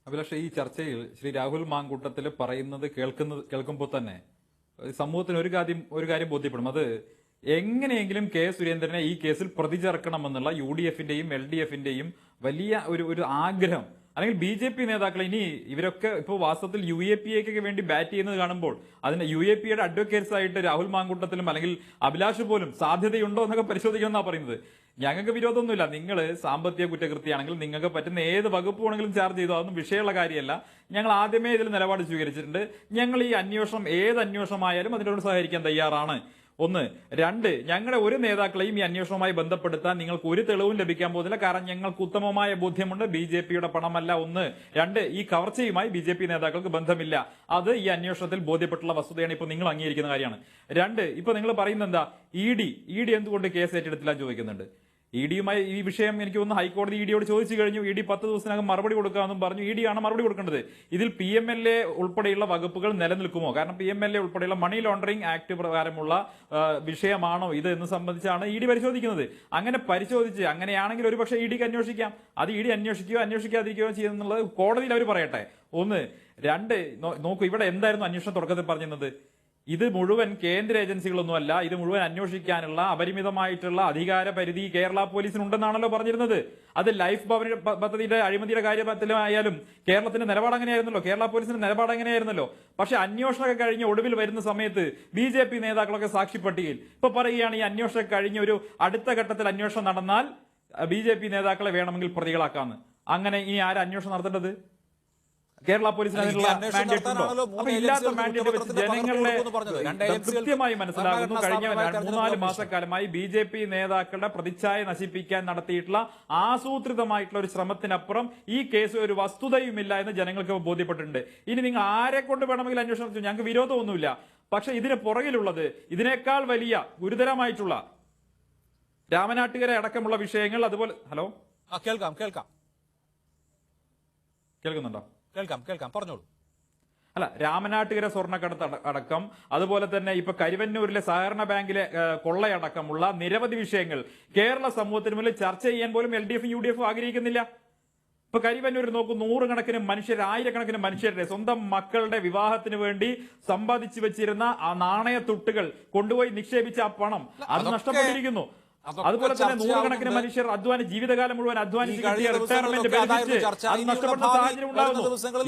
അഭിലാഷ്, ഈ ചർച്ചയിൽ ശ്രീ രാഹുൽ മാങ്കൂട്ടത്തിൽ പറയുന്നത് കേൾക്കുമ്പോൾ തന്നെ സമൂഹത്തിന് ഒരു കാര്യം ബോധ്യപ്പെടും. അത് എങ്ങനെയെങ്കിലും K. സുരേന്ദ്രനെ ഈ കേസിൽ പ്രതി ചേർക്കണമെന്നുള്ള UDFന്റെയും LDFന്റെയും വലിയ ഒരു ആഗ്രഹം, അല്ലെങ്കിൽ BJP നേതാക്കൾ ഇനി ഇവരൊക്കെ ഇപ്പോൾ വാസ്തവത്തിൽ UAPAക്ക് വേണ്ടി ബാറ്റ് ചെയ്യുന്നത് കാണുമ്പോൾ അതിന് UAPയുടെ അഡ്വക്കേറ്റ്സ് ആയിട്ട് രാഹുൽ മാങ്കൂട്ടത്തിലും അല്ലെങ്കിൽ അഭിലാഷ് പോലും സാധ്യതയുണ്ടോ എന്നൊക്കെ പരിശോധിക്കണമെന്നാണ് പറയുന്നത്. ഞങ്ങൾക്ക് വിരോധമൊന്നുമില്ല, നിങ്ങൾ സാമ്പത്തിക കുറ്റകൃത്യമാണെങ്കിൽ നിങ്ങൾക്ക് പറ്റുന്ന ഏത് വകുപ്പ് വേണമെങ്കിലും ചാർജ് ചെയ്തോ, അതൊന്നും വിഷയമുള്ള കാര്യമല്ല. ഞങ്ങൾ ആദ്യമേ ഇതിൽ നിലപാട് സ്വീകരിച്ചിട്ടുണ്ട്. ഞങ്ങൾ ഈ അന്വേഷണം ഏത് അന്വേഷണമായാലും അതിനോട് സഹകരിക്കാൻ തയ്യാറാണ്. 1. 2, ഞങ്ങളുടെ ഒരു നേതാക്കളെയും ഈ അന്വേഷണവുമായി ബന്ധപ്പെടുത്താൻ നിങ്ങൾക്ക് ഒരു തെളിവും ലഭിക്കാൻ പോകുന്നില്ല. കാരണം ഞങ്ങൾക്ക് ഉത്തമമായ ബോധ്യമുണ്ട് BJPയുടെ പണമല്ല. 1. 2, ഈ കവർച്ചയുമായി BJP നേതാക്കൾക്ക് ബന്ധമില്ല. അത് ഈ അന്വേഷണത്തിൽ ബോധ്യപ്പെട്ടുള്ള വസ്തുതയാണ്. ഇപ്പോൾ നിങ്ങൾ അംഗീകരിക്കുന്ന കാര്യമാണ്. 2, ഇപ്പൊ നിങ്ങൾ പറയുന്നത് എന്താ, ED എന്തുകൊണ്ട് കേസ് ഏറ്റെടുത്തില്ല ചോദിക്കുന്നുണ്ട്. EDയുമായി ഈ വിഷയം എനിക്ക് തോന്നുന്നു ഹൈക്കോടതി EDയോട് ചോദിച്ചു കഴിഞ്ഞു. ED 10 ദിവസത്തിനകം മറുപടി കൊടുക്കാമെന്നും പറഞ്ഞു. ED ആണ് മറുപടി കൊടുക്കേണ്ടത്. ഇതിൽ PMLA ഉൾപ്പെടെയുള്ള വകുപ്പുകൾ നിലനിൽക്കുമോ? കാരണം PMLA ഉൾപ്പെടെയുള്ള മണി ലോണ്ടറിംഗ് ആക്ട് പ്രകാരമുള്ള വിഷയമാണോ ഇത് എന്ന് സംബന്ധിച്ചാണ് ED പരിശോധിക്കുന്നത്. അങ്ങനെ പരിശോധിച്ച് അങ്ങനെയാണെങ്കിൽ ഒരുപക്ഷെ EDക്ക് അന്വേഷിക്കാം. അത് ED അന്വേഷിക്കുകയോ അന്വേഷിക്കാതിരിക്കുകയോ ചെയ്യുന്നുള്ളത് കോടതിയിൽ അവർ പറയട്ടെ. 1. 2, നോക്കൂ, ഇവിടെ എന്തായിരുന്നു അന്വേഷണം തുടക്കത്തിൽ പറഞ്ഞിരുന്നത്? ഇത് മുഴുവൻ കേന്ദ്ര ഏജൻസികളൊന്നുമല്ല, ഇത് മുഴുവൻ അന്വേഷിക്കാനുള്ള അപരിമിതമായിട്ടുള്ള അധികാര പരിധി കേരള പോലീസിനുണ്ടെന്നാണല്ലോ പറഞ്ഞിരുന്നത്. അത് ലൈഫ് ഭവൻ പദ്ധതിയുടെ അഴിമതിയുടെ കാര്യത്തിലായാലും കേരളത്തിന്റെ നിലപാട് അങ്ങനെയായിരുന്നല്ലോ, കേരള പോലീസിന്റെ നിലപാട് അങ്ങനെയായിരുന്നല്ലോ. പക്ഷെ അന്വേഷണമൊക്കെ കഴിഞ്ഞ് ഒടുവിൽ വരുന്ന സമയത്ത് BJP നേതാക്കളൊക്കെ സാക്ഷിപ്പട്ടികയിൽ ഇപ്പൊ പറയുകയാണ് ഈ അന്വേഷണം കഴിഞ്ഞ് ഒരു അടുത്ത ഘട്ടത്തിൽ അന്വേഷണം നടന്നാൽ BJP നേതാക്കളെ വേണമെങ്കിൽ പ്രതികളാക്കാന്ന്. അങ്ങനെ ഈ ആരും അന്വേഷണം നടത്തേണ്ടത്? കേരള പോലീസിന് അല്ലെങ്കിൽ അതിനുള്ള അന്വേഷണം മാൻഡേറ്റ് ഉണ്ടോ? നടത്താനാണല്ലോ മൂന്ന് അപ്പൊ ഇല്ലാത്ത ഏജൻസികൾക്ക് മാൻഡേറ്റ് വെച്ച് കുറ്റപത്രത്തിന്റെ ജനങ്ങളുടെ പകർപ്പ് കൊടുക്കുമെന്ന് പറഞ്ഞത്. രണ്ട് കൃത്യമായി മനസ്സിലാകുന്നു. കഴിഞ്ഞ ഭരണഘടനാ 3-4 മാസക്കാലമായി BJP നേതാക്കളുടെ പ്രതിച്ഛായ നശിപ്പിക്കാൻ നടത്തിയിട്ടുള്ള ആസൂത്രിതമായിട്ടുള്ള ഒരു ശ്രമത്തിനപ്പുറം ഈ കേസ് ഒരു വസ്തുതയുമില്ല എന്ന് ജനങ്ങൾക്ക് ബോധ്യപ്പെട്ടിട്ടുണ്ട്. ഇനി നിങ്ങൾ ആരെ കൊണ്ട് വേണമെങ്കിലും അന്വേഷണം നടത്തും, ഞങ്ങൾക്ക് വിരോധമൊന്നുമില്ല. പക്ഷെ ഇതിന് പുറകിലുള്ളത് ഇതിനേക്കാൾ വലിയ ഗുരുതരമായിട്ടുള്ള രാമനാട്ടുകര അടക്കമുള്ള വിഷയങ്ങൾ. അതുപോലെ ഹലോ കേൾക്കാം കേൾക്കുന്നുണ്ടോ? പറഞ്ഞോളൂ. അല്ല, രാമനാട്ടുകര സ്വർണ്ണക്കടത്ത് അടക്കം, അതുപോലെ തന്നെ ഇപ്പൊ കരുവന്നൂരിലെ സഹകരണ ബാങ്കിലെ കൊള്ളയടക്കമുള്ള നിരവധി വിഷയങ്ങൾ കേരള സമൂഹത്തിന് മുന്നിൽ ചർച്ച ചെയ്യാൻ പോലും LDF UDF ആഗ്രഹിക്കുന്നില്ല. ഇപ്പൊ കരിവന്നൂരിൽ നോക്കൂ, 100 മനുഷ്യർ, 1000 മനുഷ്യരുടെ സ്വന്തം മക്കളുടെ വിവാഹത്തിന് വേണ്ടി സമ്പാദിച്ചു വെച്ചിരുന്ന ആ നാണയത്തുട്ടുകൾ കൊണ്ടുപോയി നിക്ഷേപിച്ച ആ പണം അത് നഷ്ടപ്പെട്ടിരിക്കുന്നു. അതുപോലെ തന്നെ 100 മനുഷ്യർ ജീവിതകാലം മുഴുവൻ അധ്വാനിച്ച് കിട്ടിയ റിട്ടയർമെന്റ് ബെനിഫിറ്റ് അത് നഷ്ടപ്പെടുന്ന സാഹചര്യം ഉണ്ടാകുന്നു.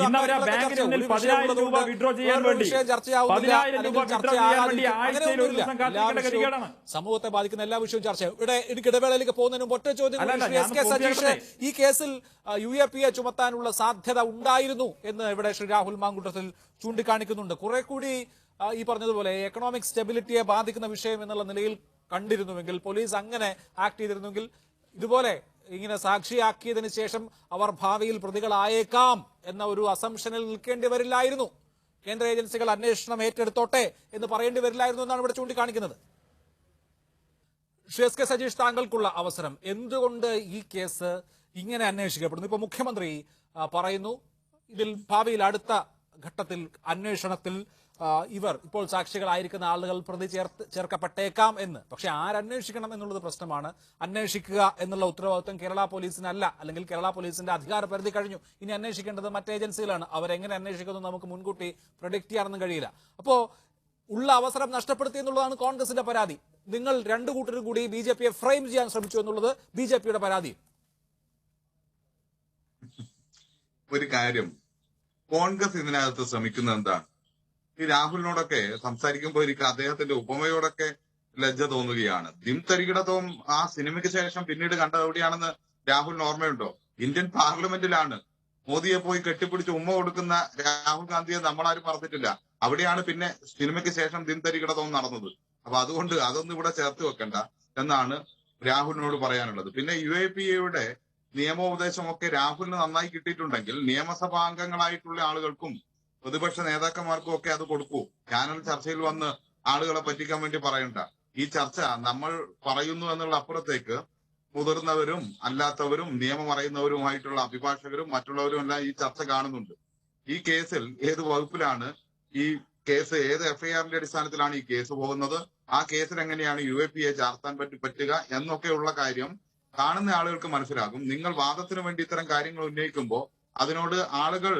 ഇന്ന് അവർ ആ ബാങ്കിന് മുന്നിൽ 10,000 രൂപ വിഡ്രോ ചെയ്യാൻ വേണ്ടി 10,000 രൂപ വിഡ്രോ ചെയ്യാൻ വേണ്ടി ആഴ്ചയിൽ ഒരു ദിവസം കാത്തിരിക്കേണ്ട ഗതികേടാണ്. സമൂഹത്തെ ബാധിക്കുന്ന എല്ലാ വിഷയവും ചർച്ചയാവും. ഇവിടെ ഇടവേളയിലേക്ക് പോകുന്നതിന് മുമ്പ് ഒറ്റ ചോദ്യം. ഈ കേസിൽ UAPA ചുമത്താനുള്ള സാധ്യത ഉണ്ടായിരുന്നു എന്ന് ഇവിടെ ശ്രീ രാഹുൽ മാങ്കൂട്ടത്തിൽ ചൂണ്ടിക്കാണിക്കുന്നുണ്ട്. കുറെ കൂടി ഈ പറഞ്ഞതുപോലെ എക്കണോമിക് സ്റ്റെബിലിറ്റിയെ ബാധിക്കുന്ന വിഷയം എന്നുള്ള നിലയിൽ കണ്ടിരുന്നുവെങ്കിൽ, പോലീസ് അങ്ങനെ ആക്ട് ചെയ്തിരുന്നെങ്കിൽ, ഇതുപോലെ ഇങ്ങനെ സാക്ഷിയാക്കിയതിനു ശേഷം അവർ ഭാവിയിൽ പ്രതികളായേക്കാം എന്ന ഒരു അസംഷനിൽ നിൽക്കേണ്ടി വരില്ലായിരുന്നു. കേന്ദ്ര ഏജൻസികൾ അന്വേഷണം ഏറ്റെടുത്തോട്ടെ എന്ന് പറയേണ്ടി വരില്ലായിരുന്നു എന്നാണ് ഇവിടെ ചൂണ്ടിക്കാണിക്കുന്നത്. ശ്രീ SK സജീഷ്, താങ്കൾക്കുള്ള അവസരം. എന്തുകൊണ്ട് ഈ കേസ് ഇങ്ങനെ അന്വേഷിക്കപ്പെടുന്നു? ഇപ്പൊ മുഖ്യമന്ത്രി പറയുന്നു ഇതിൽ ഭാവിയിൽ അടുത്ത ഘട്ടത്തിൽ അന്വേഷണത്തിൽ ഇവർ ഇപ്പോൾ സാക്ഷികളായിരിക്കുന്ന ആളുകൾ പ്രതി ചേർക്കപ്പെട്ടേക്കാം എന്ന്. പക്ഷെ ആരന്വേഷിക്കണം എന്നുള്ളത് പ്രശ്നമാണ്. അന്വേഷിക്കുക എന്നുള്ള ഉത്തരവാദിത്വം കേരള പോലീസിനല്ല, അല്ലെങ്കിൽ കേരള പോലീസിന്റെ അധികാര പരിധി കഴിഞ്ഞു. ഇനി അന്വേഷിക്കേണ്ടത് മറ്റ് ഏജൻസികളാണ്. അവരെങ്ങനെ അന്വേഷിക്കുന്നു നമുക്ക് മുൻകൂട്ടി പ്രൊഡിക്ട് ചെയ്യാനൊന്നും കഴിയില്ല. അപ്പോ ഉള്ള അവസരം നഷ്ടപ്പെടുത്തി എന്നുള്ളതാണ് കോൺഗ്രസിന്റെ പരാതി. നിങ്ങൾ രണ്ടു കൂട്ടരും കൂടി BJPയെ ഫ്രെയിം ചെയ്യാൻ ശ്രമിച്ചു എന്നുള്ളത് BJPയുടെ പരാതി. ഒരു കാര്യം, കോൺഗ്രസ് ഇതിനകത്ത് ശ്രമിക്കുന്നത് എന്താണ്? ഈ രാഹുലിനോടൊക്കെ സംസാരിക്കുമ്പോൾ എനിക്ക് അദ്ദേഹത്തിന്റെ ഉപമയോടൊക്കെ ലജ്ജ തോന്നുകയാണ്. ദിം തരികിടത്തോം ആ സിനിമയ്ക്ക് ശേഷം പിന്നീട് കണ്ടത് എവിടെയാണെന്ന് രാഹുലിന് ഓർമ്മയുണ്ടോ? ഇന്ത്യൻ പാർലമെന്റിലാണ്. മോദിയെ പോയി കെട്ടിപ്പിടിച്ച് ഉമ്മ കൊടുക്കുന്ന രാഹുൽ ഗാന്ധിയെ നമ്മളാരും പറഞ്ഞിട്ടില്ല. അവിടെയാണ് പിന്നെ സിനിമയ്ക്ക് ശേഷം ദിം തരികിടത്തോം നടന്നത്. അപ്പൊ അതുകൊണ്ട് അതൊന്നും ഇവിടെ ചേർത്ത് വെക്കണ്ട എന്നാണ് രാഹുലിനോട് പറയാനുള്ളത്. പിന്നെ UAPAയുടെ നിയമോപദേശമൊക്കെ രാഹുലിന് നന്നായി കിട്ടിയിട്ടുണ്ടെങ്കിൽ നിയമസഭാംഗങ്ങളായിട്ടുള്ള ആളുകൾക്കും പ്രതിപക്ഷ നേതാക്കന്മാർക്കും ഒക്കെ അത് കൊടുക്കൂ. ചാനൽ ചർച്ചയിൽ വന്ന് ആളുകളെ പറ്റിക്കാൻ വേണ്ടി പറയണ്ട. ഈ ചർച്ച നമ്മൾ പറയുന്നു എന്നുള്ള അപ്പുറത്തേക്ക് മുതിർന്നവരും അല്ലാത്തവരും നിയമം അറിയുന്നവരുമായിട്ടുള്ള അഭിഭാഷകരും മറ്റുള്ളവരും എല്ലാം ഈ ചർച്ച കാണുന്നുണ്ട്. ഈ കേസിൽ ഏത് വകുപ്പിലാണ് ഈ കേസ്, ഏത് FIRന്റെ അടിസ്ഥാനത്തിലാണ് ഈ കേസ് പോകുന്നത്, ആ കേസിൽ എങ്ങനെയാണ് UAPA ചാർത്താൻ പറ്റുക എന്നൊക്കെയുള്ള കാര്യം കാണുന്ന ആളുകൾക്ക് മനസ്സിലാകും. നിങ്ങൾ വാദത്തിന് വേണ്ടി ഇത്തരം കാര്യങ്ങൾ ഉന്നയിക്കുമ്പോൾ അതിനോട് ആളുകൾ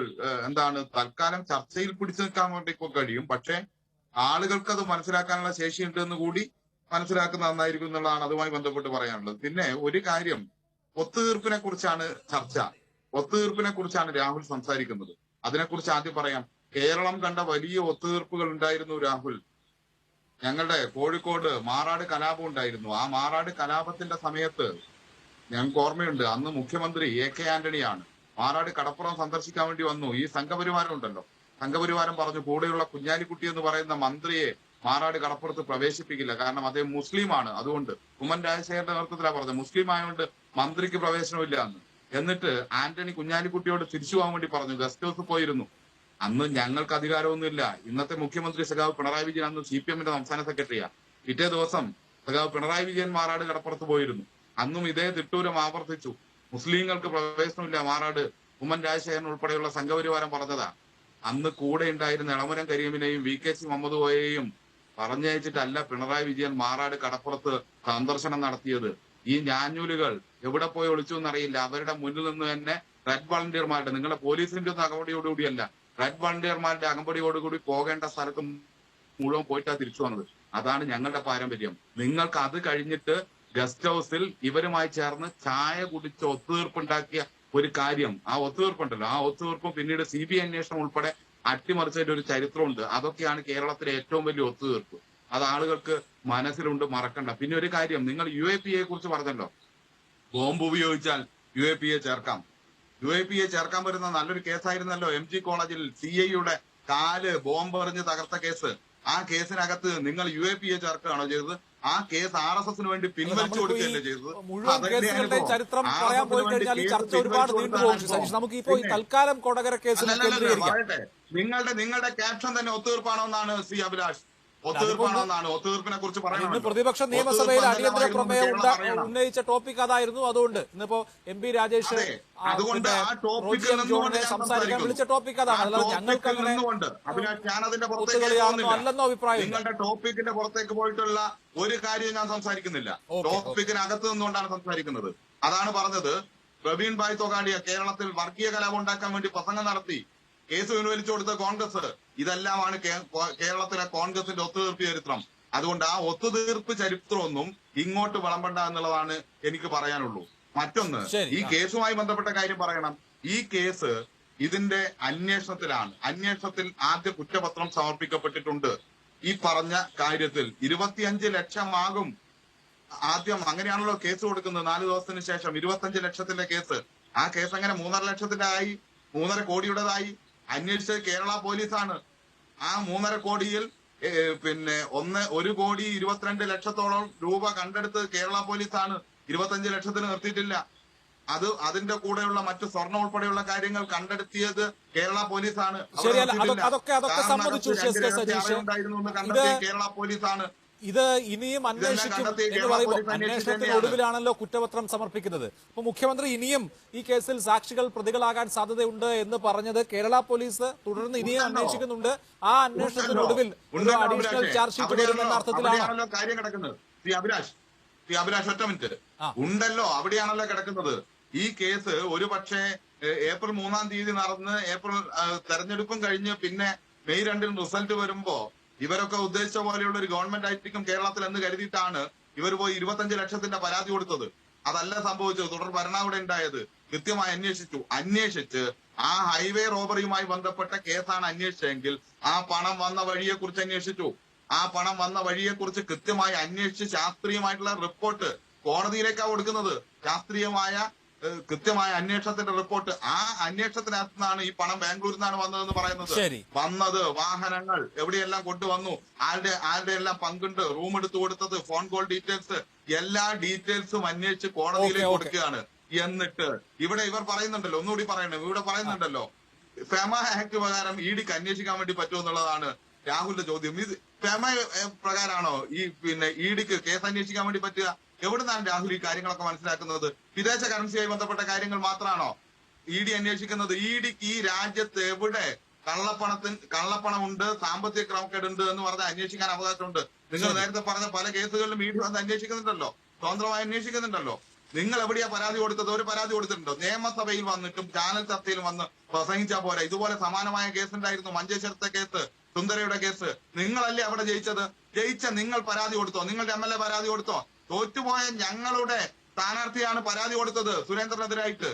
തൽക്കാലം ചർച്ചയിൽ പിടിച്ചു നിൽക്കാൻ വേണ്ടി കഴിയും. പക്ഷെ ആളുകൾക്ക് അത് മനസ്സിലാക്കാനുള്ള ശേഷിയുണ്ട് എന്ന് കൂടി മനസ്സിലാക്കുന്ന നന്നായിരിക്കും എന്നുള്ളതാണ് അതുമായി ബന്ധപ്പെട്ട് പറയാനുള്ളത്. പിന്നെ ഒരു കാര്യം, ഒത്തുതീർപ്പിനെ കുറിച്ചാണ് ചർച്ച. ഒത്തുതീർപ്പിനെ കുറിച്ചാണ് രാഹുൽ സംസാരിക്കുന്നത്. അതിനെക്കുറിച്ച് ആദ്യം പറയാം. കേരളം കണ്ട വലിയ ഒത്തുതീർപ്പുകൾ ഉണ്ടായിരുന്നു രാഹുൽ. ഞങ്ങളുടെ കോഴിക്കോട് മാറാട് കലാപം ഉണ്ടായിരുന്നു. ആ മാറാട് കലാപത്തിന്റെ സമയത്ത് ഞങ്ങൾക്ക് ഓർമ്മയുണ്ട്, അന്ന് മുഖ്യമന്ത്രി AK ആന്റണിയാണ്. മാറാട് കടപ്പുറം സന്ദർശിക്കാൻ വേണ്ടി വന്നു. ഈ സംഘപരിവാരം ഉണ്ടല്ലോ, സംഘപരിവാരം പറഞ്ഞു കൂടെയുള്ള കുഞ്ഞാലിക്കുട്ടി എന്ന് പറയുന്ന മന്ത്രിയെ മാറാട് കടപ്പുറത്ത് പ്രവേശിപ്പിക്കില്ല, കാരണം അദ്ദേഹം മുസ്ലിമാണ്. അതുകൊണ്ട് ഉമ്മൻ രാജശേഖരന്റെ നേതൃത്വത്തിലാണ് പറഞ്ഞത്, മുസ്ലിം ആയതുകൊണ്ട് മന്ത്രിക്ക് പ്രവേശനമില്ല എന്ന്. എന്നിട്ട് ആന്റണി കുഞ്ഞാലിക്കുട്ടിയോട് തിരിച്ചു പോകാൻ വേണ്ടി പറഞ്ഞു. ഗസ്റ്റ് ഹൗസ് പോയിരുന്നു. അന്ന് ഞങ്ങൾക്ക് അധികാരമൊന്നുമില്ല. ഇന്നത്തെ മുഖ്യമന്ത്രി സഖാവ് പിണറായി വിജയൻ അന്ന് CPMന്റെ സംസ്ഥാന സെക്രട്ടറിയാ. പിറ്റേ ദിവസം സഖാവ് പിണറായി വിജയൻ മാറാട് കടപ്പുറത്ത് പോയിരുന്നു. അന്നും ഇതേ തിട്ടൂരം ആവർത്തിച്ചു. മുസ്ലിങ്ങൾക്ക് പ്രവേശനമില്ല മാറാട്. ഉമ്മൻ രാജശേഖരൻ ഉൾപ്പെടെയുള്ള സംഘപരിവാരം പറഞ്ഞതാ. അന്ന് കൂടെ ഉണ്ടായിരുന്ന എളമരം കരീമിനെയും VKC മുഹമ്മദ് കോയയെയും പറഞ്ഞയച്ചിട്ടല്ല പിണറായി വിജയൻ മാറാട് കടപ്പുറത്ത് സന്ദർശനം നടത്തിയത്. ഈ ഞാഞ്ഞൂലുകൾ എവിടെ പോയി ഒളിച്ചു എന്നറിയില്ല. അവരുടെ മുന്നിൽ നിന്ന് തന്നെ റെഡ് വളണ്ടിയർമാരുടെ, നിങ്ങളുടെ പോലീസിന്റെ ഒന്നും അകമ്പടിയോടുകൂടിയല്ല, റെഡ് വളണ്ടിയർമാരുടെ അകമ്പടിയോടുകൂടി പോകേണ്ട സ്ഥലത്ത് മുഴുവൻ പോയിട്ടാ തിരിച്ചു വന്നത്. അതാണ് ഞങ്ങളുടെ പാരമ്പര്യം. നിങ്ങൾക്ക് അത് കഴിഞ്ഞിട്ട് ഗസ്റ്റ് ഹൗസിൽ ഇവരുമായി ചേർന്ന് ചായ കുടിച്ച് ഒത്തുതീർപ്പുണ്ടാക്കിയ ഒരു കാര്യം, ആ ഒത്തുതീർപ്പുണ്ടല്ലോ, ആ ഒത്തുതീർപ്പും പിന്നീട് CBI അന്വേഷണം ഉൾപ്പെടെ അട്ടിമറിച്ചതിന്റെ ഒരു ചരിത്രമുണ്ട്. അതൊക്കെയാണ് കേരളത്തിലെ ഏറ്റവും വലിയ ഒത്തുതീർപ്പ്. അത് ആളുകൾക്ക് മനസ്സിലുണ്ട്, മറക്കണ്ട. പിന്നെ ഒരു കാര്യം, നിങ്ങൾ UAPAയെ കുറിച്ച് പറഞ്ഞല്ലോ, ബോംബ് ഉപയോഗിച്ചാൽ UAPA ചേർക്കാം. UAPA ചേർക്കാൻ വരുന്ന നല്ലൊരു കേസായിരുന്നല്ലോ MG കോളേജിൽ CIയുടെ കാല് ബോംബ് എറിഞ്ഞ് തകർത്ത കേസ്. ആ കേസിനകത്ത് നിങ്ങൾ UAPA ചേർക്കുകയാണോ ചെയ്തത്? ആ കേസ് RSSന് വേണ്ടി പിൻവലിച്ചു കൊടുക്കുകയല്ലേ ചെയ്തത്? മുഴുവൻ കേസുകളുടെയും ചരിത്രം പറയാൻ പോയി കഴിഞ്ഞാൽ ഈ ചർച്ച ഒരുപാട് നീണ്ടുപോകും സതീഷ്. നമുക്ക് ഇപ്പോൾ ഈ തൽക്കാലം കൊടകര കേസിൽ കേന്ദ്രീകരിക്കാം. നിങ്ങളുടെ ക്യാപ്ഷൻ തന്നെ ഒത്തുതീർപ്പാണോ എന്നാണ് അഭിലാഷ്. ഒത്തുതീർപ്പിനെ കുറിച്ച് ഇന്ന് പ്രതിപക്ഷ നിയമസഭയിൽ അടിയന്തര പ്രമേയം ഉന്നയിച്ച ടോപ്പിക് അതായിരുന്നു. അതുകൊണ്ട് ഇന്നിപ്പോ MP രാജേഷ് സംസാരിക്കാൻ വിളിച്ച ടോപ്പിക് അതാണ്. അല്ലാതെ ഞങ്ങൾക്ക് അങ്ങനെ അല്ലെന്നോ അഭിപ്രായം. നിങ്ങളുടെ ടോപ്പിക്കിന്റെ പുറത്തേക്ക് പോയിട്ടുള്ള ഒരു കാര്യം ഞാൻ സംസാരിക്കുന്നില്ല. ടോപ്പിക്കിനകത്ത് നിന്നുകൊണ്ടാണ് സംസാരിക്കുന്നത്. അതാണ് പറഞ്ഞത്. പ്രവീൺ ഭായ് തൊഗാഡിയ കേരളത്തിൽ വർഗീയ കലാപം ഉണ്ടാക്കാൻ വേണ്ടി പ്രസംഗം നടത്തി, കേസ് പിൻവലിച്ചു കൊടുത്ത കോൺഗ്രസ്. ഇതെല്ലാമാണ് കേരളത്തിലെ കോൺഗ്രസിന്റെ ഒത്തുതീർപ്പ് ചരിത്രം. അതുകൊണ്ട് ആ ഒത്തുതീർപ്പ് ചരിത്രമൊന്നും ഇങ്ങോട്ട് വിളമ്പണ്ട എന്നുള്ളതാണ് എനിക്ക് പറയാനുള്ളൂ. മറ്റൊന്ന്, ഈ കേസുമായി ബന്ധപ്പെട്ട കാര്യം പറയണം. ഈ കേസ് ഇതിന്റെ അന്വേഷണത്തിലാണ്. അന്വേഷണത്തിൽ ആദ്യ കുറ്റപത്രം സമർപ്പിക്കപ്പെട്ടിട്ടുണ്ട്. ഈ പറഞ്ഞ കാര്യത്തിൽ 25 ലക്ഷമാകും ആദ്യം. അങ്ങനെയാണല്ലോ കേസ് കൊടുക്കുന്നത്. 4 ദിവസത്തിന് ശേഷം 25 ലക്ഷത്തിന്റെ കേസ്. ആ കേസ് അങ്ങനെ 3.5 ലക്ഷത്തിന്റെ ആയി, 3.5 കോടിയുടേതായി. അന്വേഷിച്ചത് കേരള പോലീസാണ്. ആ 3.5 കോടിയിൽ 1,22 ലക്ഷത്തോളം രൂപ കണ്ടെടുത്ത് കേരള പോലീസാണ്. 25 ലക്ഷത്തിന് നിർത്തിയിട്ടില്ല. അതിന്റെ കൂടെയുള്ള മറ്റു സ്വർണം ഉൾപ്പെടെയുള്ള കാര്യങ്ങൾ കണ്ടെത്തിയത് കേരള പോലീസാണ്. കേരള പോലീസാണ്. ഇത് ഇനിയും അന്വേഷിക്കും എന്ന് പറയുമ്പോൾ അന്വേഷണത്തിനൊടുവിലാണല്ലോ കുറ്റപത്രം സമർപ്പിക്കുന്നത്. അപ്പൊ മുഖ്യമന്ത്രി ഇനിയും ഈ കേസിൽ സാക്ഷികൾ പ്രതികളാകാൻ സാധ്യതയുണ്ട് എന്ന് പറഞ്ഞത് കേരള പോലീസ് തുടർന്ന് ഇനിയും അന്വേഷിക്കുന്നുണ്ട്. ആ അന്വേഷണത്തിനൊടുവിൽ ഒരു അഡീഷണൽ ചാർജ് ഷീറ്റ് വരുമെന്ന അർത്ഥത്തിലാണോ കാര്യം കിടക്കുന്നത്? അഭിലാഷ് ഒറ്റ മിനിറ്റ്. ഉണ്ടല്ലോ, അവിടെയാണല്ലോ കിടക്കുന്നത്. ഈ കേസ് ഒരു പക്ഷേ ഏപ്രിൽ 3-ാം തീയതി നടന്ന് ഏപ്രിൽ തെരഞ്ഞെടുപ്പും കഴിഞ്ഞ് പിന്നെ മെയ് 2-ന് റിസൾട്ട് വരുമ്പോ ഇവരൊക്കെ ഉദ്ദേശിച്ച പോലെയുള്ള ഒരു ഗവൺമെന്റ് ആയിരിക്കും കേരളത്തിൽ എന്ന് കരുതിയിട്ടാണ് ഇവർ പോയി 25 ലക്ഷത്തിന്റെ പരാതി കൊടുത്തത്. അതല്ല സംഭവിച്ചത്. തുടർ ഭരണം ഇവിടെ ഉണ്ടായത്. കൃത്യമായി അന്വേഷിച്ച് ആ ഹൈവേ റോബറിയുമായി ബന്ധപ്പെട്ട കേസാണ് അന്വേഷിച്ചെങ്കിൽ ആ പണം വന്ന വഴിയെ കുറിച്ച് അന്വേഷിച്ചു. ആ പണം വന്ന വഴിയെ കുറിച്ച് കൃത്യമായി അന്വേഷിച്ച് ശാസ്ത്രീയമായിട്ടുള്ള റിപ്പോർട്ട് കോടതിയിലേക്കാണ് കൊടുക്കുന്നത്. കൃത്യമായ അന്വേഷണത്തിന്റെ റിപ്പോർട്ട്. ആ അന്വേഷണത്തിനകത്ത് നിന്നാണ് ഈ പണം ബാംഗ്ലൂരിൽ നിന്നാണ് വന്നതെന്ന് പറയുന്നത്. വാഹനങ്ങൾ എവിടെയെല്ലാം കൊണ്ടുവന്നു, ആരുടെ എല്ലാം പങ്കുണ്ട്, റൂം എടുത്തു കൊടുത്തത്, ഫോൺ കോൾ ഡീറ്റെയിൽസ്, എല്ലാ ഡീറ്റെയിൽസും അന്വേഷിച്ച് കോടതിയിലേക്ക് കൊടുക്കുകയാണ്. എന്നിട്ട് ഇവിടെ ഇവർ പറയുന്നുണ്ടല്ലോ, ഒന്നുകൂടി പറയണം, ഇവിടെ പറയുന്നുണ്ടല്ലോ ഫെമ ആക്ട് പ്രകാരം ഇഡിക്ക് അന്വേഷിക്കാൻ വേണ്ടി പറ്റുമെന്നുള്ളതാണ് രാഹുലിന്റെ ചോദ്യം. ഇത് ഫെമ പ്രകാരമാണോ ഈ ഇഡിക്ക് കേസ് അന്വേഷിക്കാൻ വേണ്ടി പറ്റുക? എവിടുന്നാണ് രാഹുൽ ഈ കാര്യങ്ങളൊക്കെ മനസ്സിലാക്കുന്നത്? വിദേശ കറൻസിയായി ബന്ധപ്പെട്ട കാര്യങ്ങൾ മാത്രമാണോ ED അന്വേഷിക്കുന്നത്? EDക്ക് ഈ രാജ്യത്ത് എവിടെ കള്ളപ്പണമുണ്ട്, സാമ്പത്തിക ക്രമക്കേടുണ്ട് എന്ന് പറഞ്ഞാൽ അന്വേഷിക്കാൻ അവകാശമുണ്ട്. നിങ്ങൾ നേരത്തെ പറഞ്ഞ പല കേസുകളിലും ED വന്ന് അന്വേഷിക്കുന്നുണ്ടല്ലോ, സ്വതന്ത്രമായി അന്വേഷിക്കുന്നുണ്ടല്ലോ. നിങ്ങൾ എവിടെയാ പരാതി കൊടുത്തത്? ഒരു പരാതി കൊടുത്തിട്ടുണ്ടോ? നിയമസഭയിൽ വന്നിട്ടും ചാനൽ ചർച്ചയിലും വന്ന് പ്രസംഗിച്ചാൽ പോരാ. ഇതുപോലെ സമാനമായ കേസുണ്ടായിരുന്നു, മഞ്ചേശ്വരത്തെ കേസ്, സുന്ദരയുടെ കേസ്. നിങ്ങളല്ലേ അവിടെ ജയിച്ച നിങ്ങൾ പരാതി കൊടുത്തോ? നിങ്ങളുടെ MLA പരാതി കൊടുത്തോ? തോറ്റുപോയ ഞങ്ങളുടെ സ്ഥാനാർത്ഥിയാണ് പരാതി കൊടുത്തത് സുരേന്ദ്രനെതിരായിട്ട്.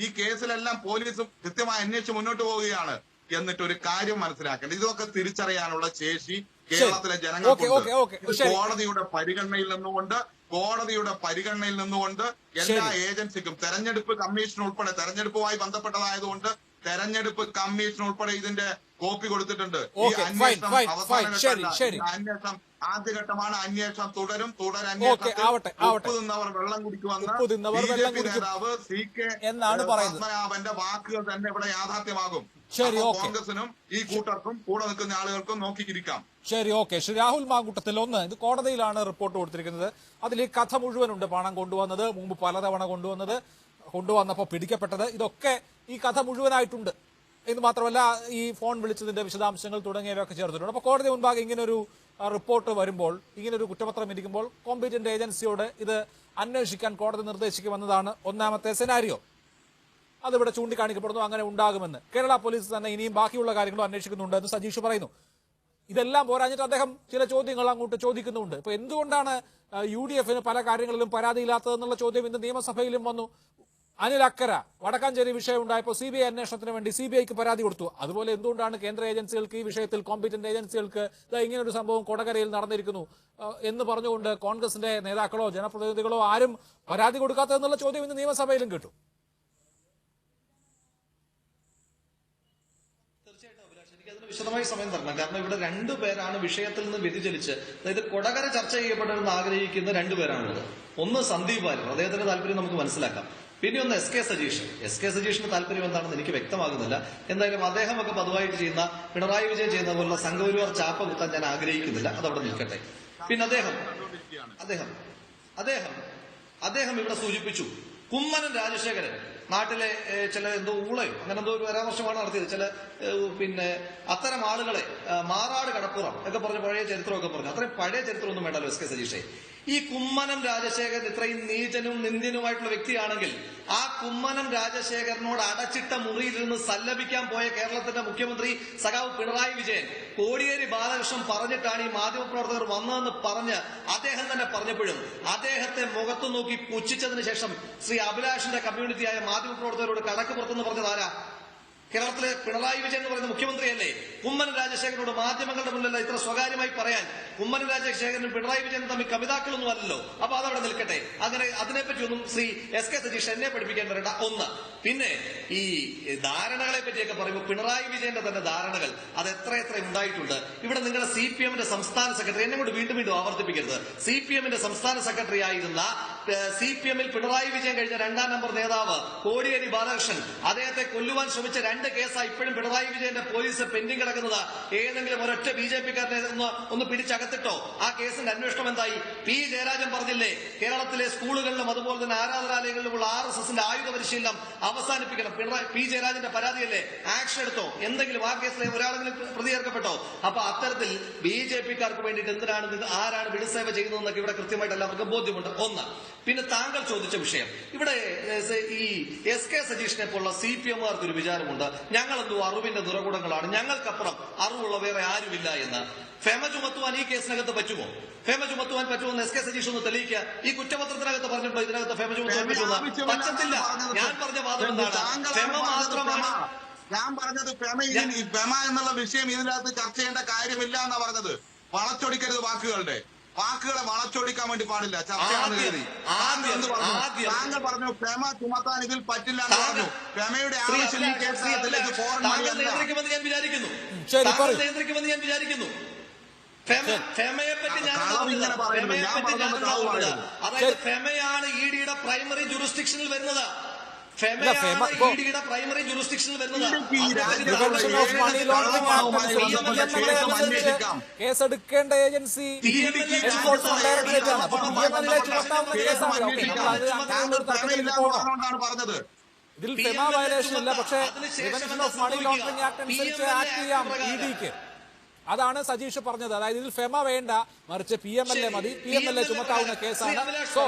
ഈ കേസിലെല്ലാം പോലീസും കൃത്യമായി അന്വേഷിച്ച് മുന്നോട്ട് പോവുകയാണ്. എന്നിട്ട് ഒരു കാര്യം മനസ്സിലാക്കേണ്ടത്, ഇതൊക്കെ തിരിച്ചറിയാനുള്ള ശേഷി കേരളത്തിലെ ജനങ്ങൾക്കുണ്ട്. കോടതിയുടെ പരിഗണനയിൽ നിന്നുകൊണ്ട് എല്ലാ ഏജൻസിക്കും, തെരഞ്ഞെടുപ്പ് കമ്മീഷൻ ഉൾപ്പെടെ, തെരഞ്ഞെടുപ്പുമായി ബന്ധപ്പെട്ടതായതുകൊണ്ട് തെരഞ്ഞെടുപ്പ് കമ്മീഷൻ ഉൾപ്പെടെ ഇതിന്റെ കോപ്പി കൊടുത്തിട്ടുണ്ട്. ഈ അന്വേഷണം അന്വേഷണം ആദ്യഘട്ടമാണ്. അന്വേഷണം തുടരും. ഉപ്പ് തിന്നവർ വെള്ളം കുടിക്കുമെന്ന് BJP നേതാവ് CK പത്മനാഭന്റെ വാക്കുകൾ തന്നെ ഇവിടെ യാഥാർത്ഥ്യമാകും. കോൺഗ്രസിനും ഈ കൂട്ടർക്കും കൂടെ നിൽക്കുന്ന ആളുകൾക്കും നോക്കിയിരിക്കാം. ശരി, ഓക്കെ. ശ്രീ രാഹുൽ മാങ്കൂട്ടത്തിൽ, ഒന്ന്, ഇത് കോടതിയിലാണ് റിപ്പോർട്ട് കൊടുത്തിരിക്കുന്നത്. അതിൽ ഈ കഥ മുഴുവനുണ്ട്. പണം കൊണ്ടുവന്നത്, മുമ്പ് പലതവണ കൊണ്ടുവന്നപ്പോൾ പിടിക്കപ്പെട്ടത്, ഇതൊക്കെ ഈ കഥ മുഴുവനായിട്ടുണ്ട്. ഇത് മാത്രമല്ല ഈ ഫോൺ വിളിച്ചതിന്റെ വിശദാംശങ്ങൾ തുടങ്ങിയവയൊക്കെ ചേർത്തിട്ടുണ്ട്. അപ്പോൾ കോടതി മുൻപാകെ ഇങ്ങനൊരു റിപ്പോർട്ട് വരുമ്പോൾ, ഇങ്ങനൊരു കുറ്റപത്രം ഇരിക്കുമ്പോൾ കോമ്പീറ്റന്റ് ഏജൻസിയോട് ഇത് അന്വേഷിക്കാൻ കോടതി നിർദ്ദേശിക്കുമെന്നതാണ് ഒന്നാമത്തെ സെനാരിയോ. അതിവിടെ ചൂണ്ടിക്കാണിക്കപ്പെടുന്നു, അങ്ങനെ ഉണ്ടാകുമെന്ന്. കേരള പോലീസ് തന്നെ ഇനിയും ബാക്കിയുള്ള കാര്യങ്ങളും അന്വേഷിക്കുന്നുണ്ട് എന്ന് സജീഷ് പറയുന്നു. ഇതെല്ലാം പോരാഞ്ഞിട്ട് അദ്ദേഹം ചില ചോദ്യങ്ങൾ അങ്ങോട്ട് ചോദിക്കുന്നുണ്ട്. ഇപ്പൊ എന്തുകൊണ്ടാണ് UDFന് പല കാര്യങ്ങളിലും പരാതിയില്ലാത്തതെന്നുള്ള ചോദ്യം ഇന്ന് നിയമസഭയിലും വന്നു. അനിൽ അക്കര വടക്കാഞ്ചേരി വിഷയം ഉണ്ടായപ്പോൾ CBI അന്വേഷണത്തിന് വേണ്ടി CBIക്ക് പരാതി കൊടുത്തു. അതുപോലെ എന്തുകൊണ്ടാണ് കേന്ദ്ര ഏജൻസികൾക്ക് ഈ വിഷയത്തിൽ, കോമ്പീറ്റന്റ് ഏജൻസികൾക്ക് ഇങ്ങനൊരു സംഭവം കൊടകരയിൽ നടന്നിരിക്കുന്നു എന്ന് പറഞ്ഞുകൊണ്ട് കോൺഗ്രസിന്റെ നേതാക്കളോ ജനപ്രതിനിധികളോ ആരും പരാതി കൊടുക്കാത്തതെന്നുള്ള ചോദ്യം ഇന്ന് നിയമസഭയിലും കേട്ടു. വിശദമായി സമയം തരണം. കാരണം ഇവിടെ രണ്ടുപേരാണ് വിഷയത്തിൽ നിന്ന് വ്യതിചലിച്ച്, അതായത് കൊടകര ചർച്ച ചെയ്യപ്പെടണമെന്ന് ആഗ്രഹിക്കുന്ന രണ്ടുപേരാണുള്ളത്. ഒന്ന് സന്ദീപ് വാര്യർ, അദ്ദേഹത്തിന്റെ താല്പര്യം നമുക്ക് മനസ്സിലാക്കാം. പിന്നെ ഒന്ന് എസ് കെ സജീഷിന്റെ താല്പര്യം എന്താണെന്ന് എനിക്ക് വ്യക്തമാകുന്നില്ല. എന്തായാലും അദ്ദേഹമൊക്കെ പതിവായിട്ട് ചെയ്യുന്ന, പിണറായി വിജയൻ ചെയ്യുന്ന പോലുള്ള സംഘപരിവാർ ചാപ്പ കുത്താൻ ഞാൻ ആഗ്രഹിക്കുന്നില്ല. അതവിടെ നിൽക്കട്ടെ. പിന്നെ അദ്ദേഹം ഇവിടെ സൂചിപ്പിച്ചു കുമ്മനം രാജശേഖരൻ നാട്ടിലെ ചില എന്തോ ഊളയോ അങ്ങനെ എന്തോ ഒരു പരാമർശമാണ് നടത്തിയത്. ചില അത്തരം ആളുകളെ മാറാട് കടപ്പുറം ഒക്കെ പറഞ്ഞ് പഴയ ചരിത്രമൊക്കെ പറഞ്ഞു. അത്രയും പഴയ ചരിത്രമൊന്നും വേണ്ടല്ലോ എസ് കെ സജീഷേ. ഈ കുമ്മനം രാജശേഖരൻ ഇത്രയും നീചനും നിന്ദ്യനുമായിട്ടുള്ള വ്യക്തിയാണെങ്കിൽ ആ കുമ്മനം രാജശേഖരനോട് അടച്ചിട്ട മുറിയിലിരുന്ന് സല്ലപിക്കാൻ പോയ കേരളത്തിന്റെ മുഖ്യമന്ത്രി സഖാവ് പിണറായി വിജയൻ കോടിയേരി ബാലകൃഷ്ണൻ പറഞ്ഞിട്ടാണ് ഈ മാധ്യമപ്രവർത്തകർ വന്നതെന്ന് പറഞ്ഞ് അദ്ദേഹം തന്നെ പറഞ്ഞപ്പോഴും അദ്ദേഹത്തെ മുഖത്തു നോക്കി പുച്ഛിച്ചതിന് ശേഷം ശ്രീ അഭിലാഷിന്റെ കമ്മ്യൂണിറ്റിയായ മാധ്യമപ്രവർത്തകരോട് കടക്ക് പുറത്തെന്ന് പറഞ്ഞത് ആരാ? കേരളത്തിലെ പിണറായി വിജയൻ എന്ന് പറയുന്ന മുഖ്യമന്ത്രിയല്ലേ? കുമ്മനം രാജശേഖരനോട് മാധ്യമങ്ങളുടെ മുന്നിൽ ഇത്ര സ്വകാര്യമായി പറയാൻ കുമ്മനം രാജശേഖരനും പിണറായി വിജയനും തമ്മിൽ കവിതാക്കളൊന്നും അല്ലല്ലോ. അപ്പൊ അതവിടെ നിൽക്കട്ടെ. അങ്ങനെ അതിനെപ്പറ്റിയൊന്നും ശ്രീ എസ് കെ സജീഷ് എന്നെ പഠിപ്പിക്കാൻ വരേണ്ട. ഒന്ന്, പിന്നെ ഈ ധാരണകളെ പറ്റിയൊക്കെ പറയുമ്പോൾ പിണറായി വിജയന്റെ തന്നെ ധാരണകൾ അത് എത്ര ഉണ്ടായിട്ടുണ്ട്. ഇവിടെ നിങ്ങളുടെ CPM-ന്റെ സംസ്ഥാന സെക്രട്ടറി, എന്നെ കൊണ്ട് വീണ്ടും ആവർത്തിപ്പിക്കരുത്, CPM-ന്റെ സംസ്ഥാന സെക്രട്ടറി ആയിരുന്ന CPM-ൽ പിണറായി വിജയൻ കഴിഞ്ഞ 2ാം നമ്പർ നേതാവ് കോടിയേരി ബാലകൃഷ്ണൻ, അദ്ദേഹത്തെ കൊല്ലുവാൻ ശ്രമിച്ച 2 കേസാണ് ഇപ്പോഴും പിണറായി വിജയന്റെ പോലീസ് പെൻഡിംഗ് കിടക്കുന്നത്. ഏതെങ്കിലും ഒരൊറ്റ BJP-കാരനെ ഒന്ന് പിടിച്ചകത്തിട്ടോ? ആ കേസിന്റെ അന്വേഷണം എന്തായി? P. ജയരാജൻ പറഞ്ഞില്ലേ കേരളത്തിലെ സ്കൂളുകളിലും അതുപോലെ തന്നെ ആരാധനാലയങ്ങളിലുമുള്ള RSSന്റെ ആയുധ പരിശീലനം അവസാനിപ്പിക്കണം. P. ജയരാജന്റെ പരാതിയല്ലേ? ആക്ഷൻ എടുത്തോ? എന്തെങ്കിലും ആ കേസിലെ ഒരാളെങ്കിലും പ്രതി ചേർക്കപ്പെട്ടോ? അപ്പൊ അത്തരത്തിൽ BJP-കാർക്ക് വേണ്ടിയിട്ട് ആരാണ് വിടുസേവ ചെയ്യുന്നതെന്നൊക്കെ ഇവിടെ കൃത്യമായിട്ട് എല്ലാവർക്കും ബോധ്യമുണ്ട്. ഒന്ന്, പിന്നെ താങ്കൾ ചോദിച്ച വിഷയം, ഇവിടെ ഈ എസ് കെ സജീഷിനെ പോലുള്ള CPM-കാർക്ക് ഒരു വിചാരമുണ്ട്, ഞങ്ങളെന്തോ അറിവിന്റെ നിറകുടങ്ങളാണ്, ഞങ്ങൾക്കപ്പുറം അറിവുള്ള വേറെ ആരുമില്ല എന്ന്. ഫെമ ചുമത്തുവാൻ ഈ കേസിനകത്ത് പറ്റുമോ? ഫെമ ചുമത്തുവാൻ പറ്റുമെന്ന് എസ് കെ സജീഷ് ഒന്ന് തെളിയിക്കുക. ഈ കുറ്റപത്രത്തിനകത്ത് പറഞ്ഞിട്ടുണ്ടോ ഇതിനകത്ത് ഫെമ ചുമത്തുവാൻ പറ്റുമെന്ന്? പറ്റത്തില്ല. ഞാൻ പറഞ്ഞ വാദം എന്താണ്? ഫെമ മാത്രമാണ്. ഞാൻ പറഞ്ഞത് ഫെമ എന്നുള്ള വിഷയം ഇതിനകത്ത് ചർച്ച ചെയ്യേണ്ട കാര്യമില്ല എന്നാ പറഞ്ഞത്. വളച്ചൊടിക്കരുത് വാക്കുകളെ വളച്ചൊടിക്കാൻ വേണ്ടി പാടില്ല. ചർച്ചയാണെന്ന് കരുതി താങ്കൾ പറഞ്ഞു ഫെമ ചുമത്താൻ ഇതിൽ പറ്റില്ല എന്ന് പറഞ്ഞു. ഫെമയുടെ ആവശ്യം ഈ കേസിനകത്ത് ഫോറൻ മണിയല്ല. നിയന്ത്രിക്കുമെന്ന് ഞാൻ വിചാരിക്കുന്നു. ഫെമയെ പറ്റി അതായത് ഫെമയാണ് ED-യുടെ പ്രൈമറി ജുറിസ്ഡിക്ഷനിൽ വരുന്നത്. പ്രൈമറി ജുറിസ്ഡിക്ഷനിൽ വരുന്നത്. കേസെടുക്കേണ്ട ഏജൻസി ഇതിൽ ഫെമ വയലേഷൻ ഇല്ല. പക്ഷേ prevention of money laundering act അനുസരിച്ച് ആക്ട് ചെയ്യാം ED-ക്ക്. അതാണ് സജീഷ് പറഞ്ഞത്. അതായത് ഇതിൽ ഫെമ വേണ്ട, മറിച്ച് PMLA മതി. PMLA ചുമത്താവുന്ന കേസാണ്. സോ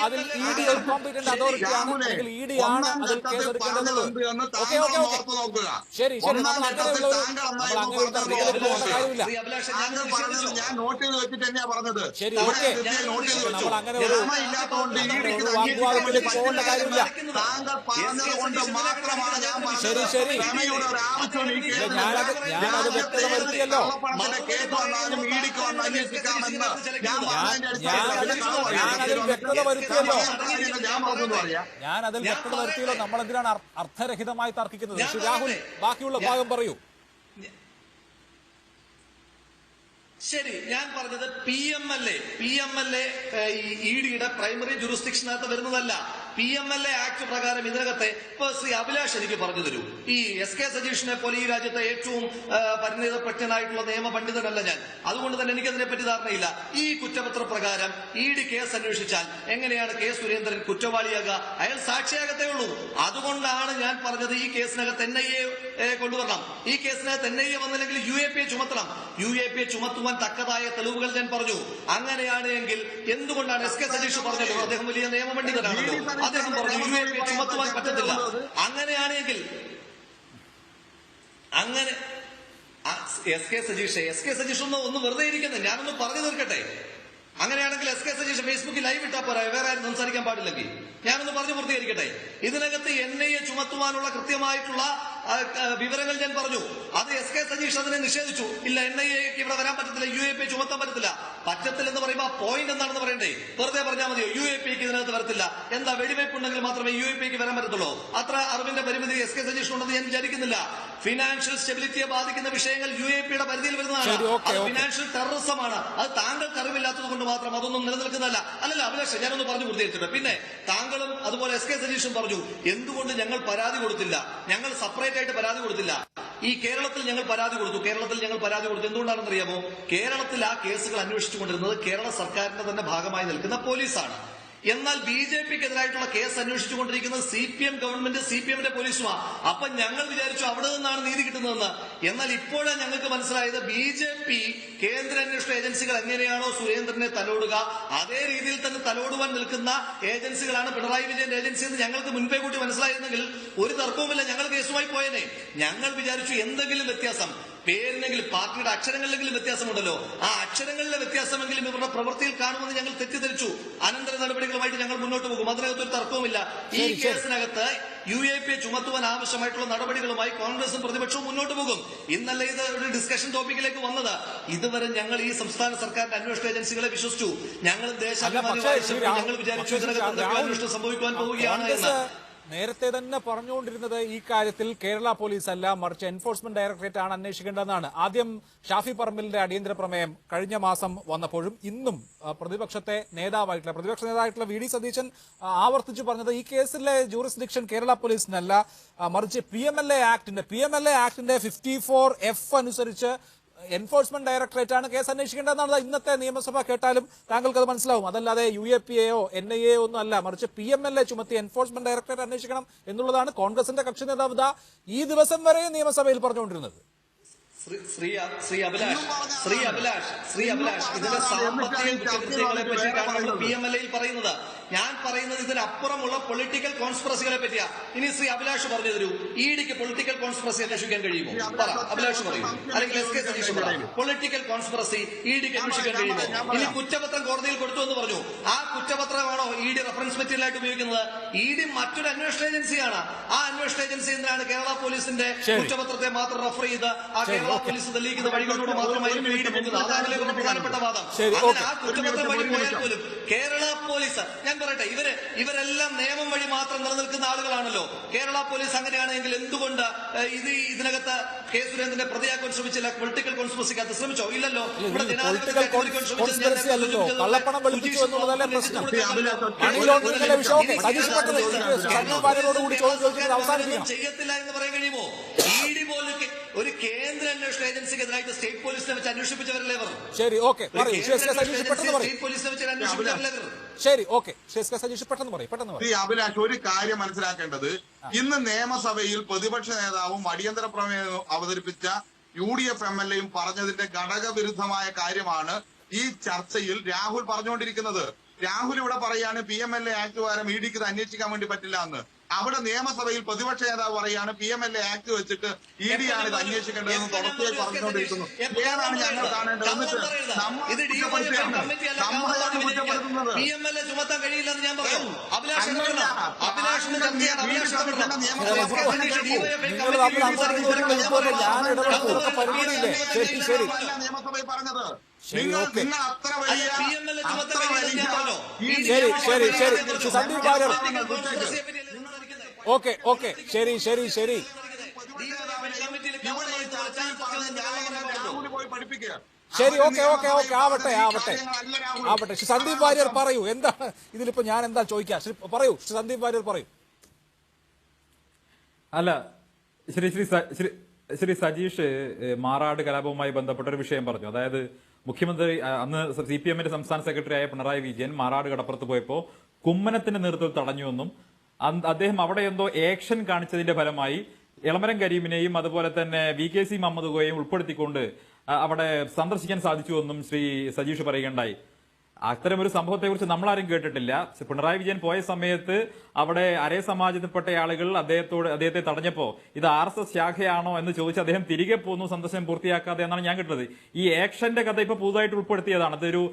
അതിൽ ED ഒരു കോമ്പീറ്റന്റ് അതോറിറ്റിയാണ്, അല്ലെങ്കിൽ ED ആണ് അതിൽ കേസെടുക്കേണ്ടത്. ശരി, നമ്മൾ അങ്ങനെയുള്ള കാര്യമില്ല. ഞാൻ നോട്ട് ചെയ്ത് വെച്ചിട്ട് തന്നെയാ പറഞ്ഞത്. ശരി, ഓക്കെ, നമ്മൾ അങ്ങനെ ഒരു വാഗ്വാദത്തിലേക്ക് പോകേണ്ട കാര്യമില്ല. താങ്കൾ പറഞ്ഞത് കൊണ്ട് മാത്രമാണ് ഞാൻ ശരി, ഞാനത് വ്യക്തത വരുത്തിയല്ലോ. ഞാനത് വ്യക്തത വരുത്തിയല്ലോ. നമ്മളെന്തിനാണ് അർത്ഥരഹിതമായി തർക്കിക്കുന്നത്? ശ്രീ രാഹുൽ, ബാക്കിയുള്ള ഭാഗം പറയൂ. ശരി, ഞാൻ പറഞ്ഞത് PMLA ED-യുടെ പ്രൈമറി ജുറിസ്ഡിക്ഷനകത്ത് വരുന്നതല്ല. PMLA ആക്ട് പ്രകാരം ഇതിനകത്തെ ഇപ്പൊ ശ്രീ അഭിലാഷ് എനിക്ക് പറഞ്ഞു തരൂ. ഈ എസ് കെ സജീഷിനെ പോലെ ഈ രാജ്യത്തെ ഏറ്റവും പരിണിതപ്രജ്ഞനായിട്ടുള്ള നിയമ പണ്ഡിതനല്ല ഞാൻ. അതുകൊണ്ട് തന്നെ എനിക്കതിനെ പറ്റി ധാരണയില്ല. ഈ കുറ്റപത്ര പ്രകാരം ED കേസ് അന്വേഷിച്ചാൽ എങ്ങനെയാണ് K. സുരേന്ദ്രൻ കുറ്റവാളിയാകുക? അയാൾ സാക്ഷിയാകത്തേ ഉള്ളൂ. അതുകൊണ്ടാണ് ഞാൻ പറഞ്ഞത് ഈ കേസിനകത്ത് NIA കൊണ്ടുവരണം. ഈ കേസിനകത്ത് NIA വന്നില്ലെങ്കിൽ UAP ചുമത്തണം. UAP ചുമത്തുവാൻ തക്കതായ തെളിവുകൾ ഞാൻ പറഞ്ഞു. അങ്ങനെയാണ് എങ്കിൽ എന്തുകൊണ്ടാണ് എസ് കെ സജീഷ് പറഞ്ഞല്ലോ, അദ്ദേഹം വലിയ നിയമ പണ്ഡിതനാണല്ലോ, അദ്ദേഹം പറഞ്ഞു UAP ചുമത്തുവാൻ പറ്റത്തില്ല. അങ്ങനെയാണെങ്കിൽ അങ്ങനെ എസ് കെ സജീഷ് ഒന്ന് വെറുതെ ഇരിക്കുന്നത് ഞാനൊന്ന് പറഞ്ഞു തീർക്കട്ടെ. അങ്ങനെയാണെങ്കിൽ എസ് കെ സജീഷ് ഫേസ്ബുക്കിൽ ലൈവ് ഇട്ടാ പോരാ, വേറെ ആരും സംസാരിക്കാൻ പാടില്ലെങ്കിൽ. ഞാനൊന്ന് പറഞ്ഞു പൂർത്തീകരിക്കട്ടെ. ഇതിനകത്ത് NIA ചുമത്തുവാനുള്ള കൃത്യമായിട്ടുള്ള വിവരങ്ങൾ ഞാൻ പറഞ്ഞു. അത് എസ് കെ സജീഷ് അതിനെ നിഷേധിച്ചു. ഇല്ല, NIAക്ക് ഇവിടെ വരാൻ പറ്റത്തില്ല, UAP ചുമത്താൻ പറ്റത്തില്ലെന്ന് പറയുമ്പോൾ ആ പോയിന്റ് എന്താണെന്ന് പറയണ്ടേ? വെറുതെ പറഞ്ഞാൽ മതിയോ UAPക്ക് ഇതിനകത്ത് വരത്തില്ല? എന്താ, വെടിവയ്പ് ഉണ്ടെങ്കിൽ മാത്രമേ UAPക്ക് വരാൻ പറ്റത്തുള്ളൂ? അത്ര അറിവിന്റെ പരിമിതി എസ് കെ സജീഷ് ഉണ്ടെന്ന് ഞാൻ വിചാരിക്കുന്നില്ല. ഫിനാൻഷ്യൽ സ്റ്റെബിലിറ്റിയെ ബാധിക്കുന്ന വിഷയങ്ങൾ UAPയുടെ പരിധിയിൽ വരുന്നതാണ്. ശരി, ഓക്കേ, അത് ഓക്കേ. ഫിനാൻഷ്യൽ ടെററിസമാണ്. അത് താങ്കൾക്ക് അറിവില്ലാത്തത് കൊണ്ട് മാത്രം അതൊന്നും നിലനിൽക്കുന്നതല്ല. അല്ലല്ല അഭിലാഷ്, ഞാനൊന്ന് പറഞ്ഞു പൂർത്തീകരിച്ചിട്ട്. പിന്നെ താങ്കളും അതുപോലെ SK സതീഷും പറഞ്ഞു എന്തുകൊണ്ട് ഞങ്ങൾ പരാതി കൊടുത്തില്ല, ഞങ്ങൾ സെപ്പറേറ്റ് ആയിട്ട് പരാതി കൊടുത്തില്ല. ഈ കേരളത്തിൽ ഞങ്ങൾ പരാതി കൊടുത്തു. എന്തുകൊണ്ടാണെന്ന് അറിയാമോ? കേരളത്തിൽ ആ കേസുകൾ അന്വേഷിച്ചുകൊണ്ടിരുന്നത് കേരള സർക്കാരിന്റെ തന്നെ ഭാഗമായി നിൽക്കുന്ന പോലീസാണ്. എന്നാൽ BJPക്കെതിരായിട്ടുള്ള കേസ് അന്വേഷിച്ചുകൊണ്ടിരിക്കുന്നത് CPM ഗവൺമെന്റ്, CPMന്റെ പോലീസുമാണ്. അപ്പൊ ഞങ്ങൾ വിചാരിച്ചു അവിടെ നിന്നാണ് നീതി കിട്ടുന്നതെന്ന്. എന്നാൽ ഇപ്പോഴാണ് ഞങ്ങൾക്ക് മനസ്സിലായത് BJP കേന്ദ്ര അന്വേഷണ ഏജൻസികൾ എങ്ങനെയാണോ സുരേന്ദ്രനെ തലോടുക അതേ രീതിയിൽ തന്നെ തലോടുവാൻ നിൽക്കുന്ന ഏജൻസികളാണ് പിണറായി വിജയന്റെ ഏജൻസി എന്ന് ഞങ്ങൾക്ക് മുൻപേ കൂട്ടി മനസ്സിലായിരുന്നെങ്കിൽ ഒരു തർക്കവുമില്ല, ഞങ്ങൾ കേസുമായി പോയേനെ. ഞങ്ങൾ വിചാരിച്ചു എന്തെങ്കിലും വ്യത്യാസം, പേരിനെങ്കിലും പാർട്ടിയുടെ അക്ഷരങ്ങളിലെങ്കിലും വ്യത്യാസമുണ്ടല്ലോ, ആ അക്ഷരങ്ങളിലെ വ്യത്യാസമെങ്കിലും ഇവരുടെ പ്രവൃത്തിയിൽ കാണുമെന്ന് ഞങ്ങൾ തെറ്റിദ്ധരിച്ചു. അനന്തര നടപടികളുമായിട്ട് ഞങ്ങൾ മുന്നോട്ട് പോകും. അതിനകത്തൊരു തർക്കവുമില്ല. ഈ കേസിനകത്ത് UAP ചുമത്തുവാൻ ആവശ്യമായിട്ടുള്ള നടപടികളുമായി കോൺഗ്രസും പ്രതിപക്ഷവും മുന്നോട്ട് പോകും. ഇന്നലെ ഇത് ഒരു ഡിസ്കഷൻ ടോപ്പിക്കിലേക്ക് വന്നത്. ഇതുവരെ ഞങ്ങൾ ഈ സംസ്ഥാന സർക്കാരിന്റെ അന്വേഷണ ഏജൻസികളെ വിശ്വസിച്ചു. ഞങ്ങൾ ഞങ്ങൾ വിചാരിച്ചു ഇതിനകത്ത് അന്വേഷണം സംഭവിക്കുവാൻ പോവുകയാണ് എന്ന്. നേരത്തെ തന്നെ പറഞ്ഞുകൊണ്ടിരുന്നത് ഈ കാര്യത്തിൽ കേരള പോലീസ് അല്ല, മറിച്ച് എൻഫോഴ്സ്മെന്റ് ഡയറക്ടറേറ്റ് ആണ് അന്വേഷിക്കേണ്ടതെന്നാണ്. ആദ്യം ഷാഫി പറമ്പിലിന്റെ അടിയന്തര പ്രമേയം കഴിഞ്ഞ മാസം വന്നപ്പോഴും ഇന്നും പ്രതിപക്ഷ നേതാവായിട്ടുള്ള VD സതീശൻ ആവർത്തിച്ചു പറഞ്ഞത് ഈ കേസിലെ ജൂറിസ്ഡിക്ഷൻ കേരള പോലീസിനല്ല, മറിച്ച് PMLA ആക്ടിന്റെ 54F അനുസരിച്ച് എൻഫോഴ്സ്മെന്റ് ഡയറക്ടറേറ്റ് ആണ് കേസ് അന്വേഷിക്കേണ്ടതെന്നാണ് ഇന്നത്തെ നിയമസഭ കേട്ടാലും താങ്കൾക്ക് അത് മനസ്സിലാവും. അതല്ലാതെ UAPയെയോ NIA ഒന്നും അല്ല, മറിച്ച് PMLA ചുമത്തി എൻഫോഴ്സ്മെന്റ് ഡയറക്ടറേറ്റ് അന്വേഷിക്കണം എന്നുള്ളതാണ് കോൺഗ്രസിന്റെ കക്ഷി നേതാവ് ഈ ദിവസം വരെ നിയമസഭയിൽ പറഞ്ഞുകൊണ്ടിരുന്നത്. ശ്രീ അഭിലാഷ് ഇതിന്റെ സാമ്പത്തിക കുറ്റകൃത്യങ്ങളെ പറ്റിയിട്ടാണ് നമ്മൾ PMLAയിൽ പറയുന്നത്. ഞാൻ പറയുന്നത് ഇതിനപ്പുറമുള്ള പൊളിറ്റിക്കൽ കോൺസ്പിറസികളെ പറ്റിയാ. ഇനി ശ്രീ അഭിലാഷ് പറഞ്ഞു തരൂ, EDക്ക് പൊളിറ്റിക്കൽ കോൺസ്പിറസി അന്വേഷിക്കാൻ കഴിയുമോ? അഭിലാഷ് പറയൂ, അല്ലെങ്കിൽ SK സതീഷ് പറയും. പൊളിറ്റിക്കൽ കോൺസ്പിറസി EDക്ക് അന്വേഷിക്കാൻ കഴിയുമോ? ഇനി കുറ്റപത്രം കോടതിയിൽ കൊടുത്തു എന്ന് പറഞ്ഞു, ആ കുറ്റപത്രമാണോ ED റഫറൻസ് മെറ്റീരിയൽ ആയിട്ട് ഉപയോഗിക്കുന്നത്? ED മറ്റൊരു അന്വേഷണ ഏജൻസിയാണ്. ആ അന്വേഷണ ഏജൻസി എന്തിനാണ് കേരള പോലീസിന്റെ കുറ്റപത്രത്തെ മാത്രം റെഫർ ചെയ്ത് ആ കേരള പോലീസ് തെളിയിക്കുന്ന വഴികളിലൂടെ മാത്രമായിരിക്കും ED പോകുന്നത്? അതാണ് ഇവരുടെ പ്രധാനപ്പെട്ട വാദം. അങ്ങനെ ആ കുറ്റപത്രം വഴി പോയാൽ പോലും കേരള പോലീസ്, ഞാൻ പറയട്ടെ, ഇവരെല്ലാം നിയമം വഴി മാത്രം നിലനിൽക്കുന്ന ആളുകളാണല്ലോ. കേരള പോലീസ് അങ്ങനെയാണെങ്കിൽ എന്തുകൊണ്ട് ഇതിനകത്ത് കെ സുരേന്ദ്രനെ പ്രതിയാക്കാൻ ശ്രമിച്ചില്ല? പൊളിറ്റിക്കൽ കോൺസ്പിറസിക്കകത്ത് ശ്രമിച്ചോ? ഇല്ലല്ലോ. ഇവിടെ കള്ളപ്പണം വെളുപ്പിച്ചു എന്നുള്ളതല്ലേ പ്രശ്നം. മണി ലോണ്ടറിംഗിന്റെ വിഷയമൊക്കെ ചെയ്യത്തില്ല എന്ന് പറയാൻ കഴിയുമോ? ED പോലും ഒരു കേന്ദ്ര അന്വേഷണ ഏജൻസിക്കെതിരായിട്ട് സ്റ്റേറ്റ് പോലീസിനെ വെച്ച് അന്വേഷിപ്പിച്ചവരല്ലേ ഇവർ? ശരി, ഓക്കെ, സ്റ്റേറ്റ് പോലീസിനെ വെച്ച് അന്വേഷിപ്പിച്ചവരല്ലേ ഇവർ? ശരി, ഓക്കെ, സജീഷ് പെട്ടെന്ന് പറയും. അഭിലാഷ്, ഒരു കാര്യം മനസ്സിലാക്കേണ്ടത്, ഇന്ന് നിയമസഭയിൽ പ്രതിപക്ഷ നേതാവും അടിയന്തര പ്രമേയം അവതരിപ്പിച്ച UDF MLAയും പറഞ്ഞതിന്റെ ഘടകവിരുദ്ധമായ കാര്യമാണ് ഈ ചർച്ചയിൽ രാഹുൽ പറഞ്ഞുകൊണ്ടിരിക്കുന്നത്. രാഹുൽ ഇവിടെ പറയാണ് PMLA ആക്ട് പ്രകാരം EDക്ക് ഇത് അന്വേഷിക്കാൻ വേണ്ടി പറ്റില്ല എന്ന്. അവിടെ നിയമസഭയിൽ പ്രതിപക്ഷ നേതാവ് പറയാണ് PMLA ആക്ട് വെച്ചിട്ട് ED ആണ് ഇത് അന്വേഷിക്കേണ്ടതെന്ന് തുടർച്ചയായി പറഞ്ഞുകൊണ്ടിരിക്കുന്നു. ഏതാണ് ഞങ്ങൾ കാണേണ്ടത്? എന്നിട്ട് നമ്മളെയാണ് കുറ്റപ്പെടുത്തുന്നത്. PMLA ചുമത്താൻ കഴിയില്ലെന്ന് ഞാൻ പറഞ്ഞു. നിയമസഭയിൽ പറഞ്ഞത് നിങ്ങൾ അത്ര വലിയ സന്ദീപ് വാര്യർ, ഓക്കെ, ശരി. ശരി, ഓക്കെ, ആവട്ടെ. സന്ദീപ് വാര്യർ പറയൂ, എന്താണ് ഇതിലിപ്പോ ഞാൻ എന്താ ചോദിക്കാം? പറയൂ, സന്ദീപ് വാര്യർ പറയൂ. അല്ല, ശ്രീ സജീഷ് മാറാട് കലാപവുമായി ബന്ധപ്പെട്ട ഒരു വിഷയം പറഞ്ഞു. അതായത് മുഖ്യമന്ത്രി അന്ന് CPMന്റെ സംസ്ഥാന സെക്രട്ടറിയായ പിണറായി വിജയൻ മാറാട് കടപ്പുറത്ത് പോയപ്പോ കുമ്മനത്തിന്റെ നേതൃത്വത്തിൽ തടഞ്ഞുവെന്നും അദ്ദേഹം അവിടെ എന്തോ ആക്ഷൻ കാണിച്ചതിന്റെ ഫലമായി എളമരം കരീമിനെയും അതുപോലെ തന്നെ VKC മുഹമ്മദ് കോയെയും ഉൾപ്പെടുത്തിക്കൊണ്ട് അവിടെ സന്ദർശിക്കാൻ സാധിച്ചുവെന്നും ശ്രീ സജീഷ് പറയുകയുണ്ടായി. അത്തരമൊരു സംഭവത്തെക്കുറിച്ച് നമ്മളാരും കേട്ടിട്ടില്ല. പിണറായി വിജയൻ പോയ സമയത്ത് അവിടെ അരേ സമാജത്തിൽപ്പെട്ട ആളുകൾ അദ്ദേഹത്തെ തടഞ്ഞപ്പോ ഇത് RSS ശാഖയാണോ എന്ന് ചോദിച്ച് അദ്ദേഹം തിരികെ പോന്നു, സന്ദർശനം പൂർത്തിയാക്കാതെ എന്നാണ് ഞാൻ കേട്ടത്. ഈ ആക്ഷന്റെ കഥ ഇപ്പൊ പുതുതായിട്ട് ഉൾപ്പെടുത്തിയതാണ്. അതൊരു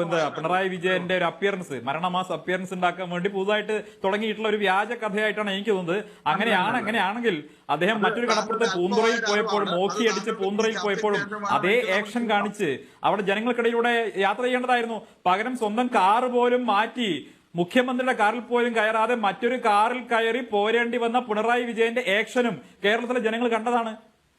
എന്താ പിണറായി വിജയന്റെ ഒരു അപ്പിയറൻസ്, മരണമാസ അപ്പിയറൻസ് ഉണ്ടാക്കാൻ വേണ്ടി പുതുതായിട്ട് തുടങ്ങിയിട്ടുള്ള ഒരു വ്യാജ കഥയായിട്ടാണ് എനിക്ക് തോന്നുന്നത്. അങ്ങനെയാണെങ്കിൽ അദ്ദേഹം മറ്റൊരു കടപ്പുറത്ത് പൂന്തുറയിൽ പോയപ്പോഴും മോക്കി അടിച്ച് പൂന്തുറയിൽ പോയപ്പോഴും അതേ ആക്ഷൻ കാണിച്ച് അവിടെ ജനങ്ങൾക്കിടയിലൂടെ യാത്ര ചെയ്യേണ്ടതായിരുന്നു. പകരം സ്വന്തം കാറ് പോലും മാറ്റി മുഖ്യമന്ത്രിയുടെ കാറിൽ പോലും കയറാതെ മറ്റൊരു കാറിൽ കയറി പോരേണ്ടി വന്ന പിണറായി വിജയന്റെ ആക്ഷനും കേരളത്തിലെ ജനങ്ങൾ കണ്ടതാണ്.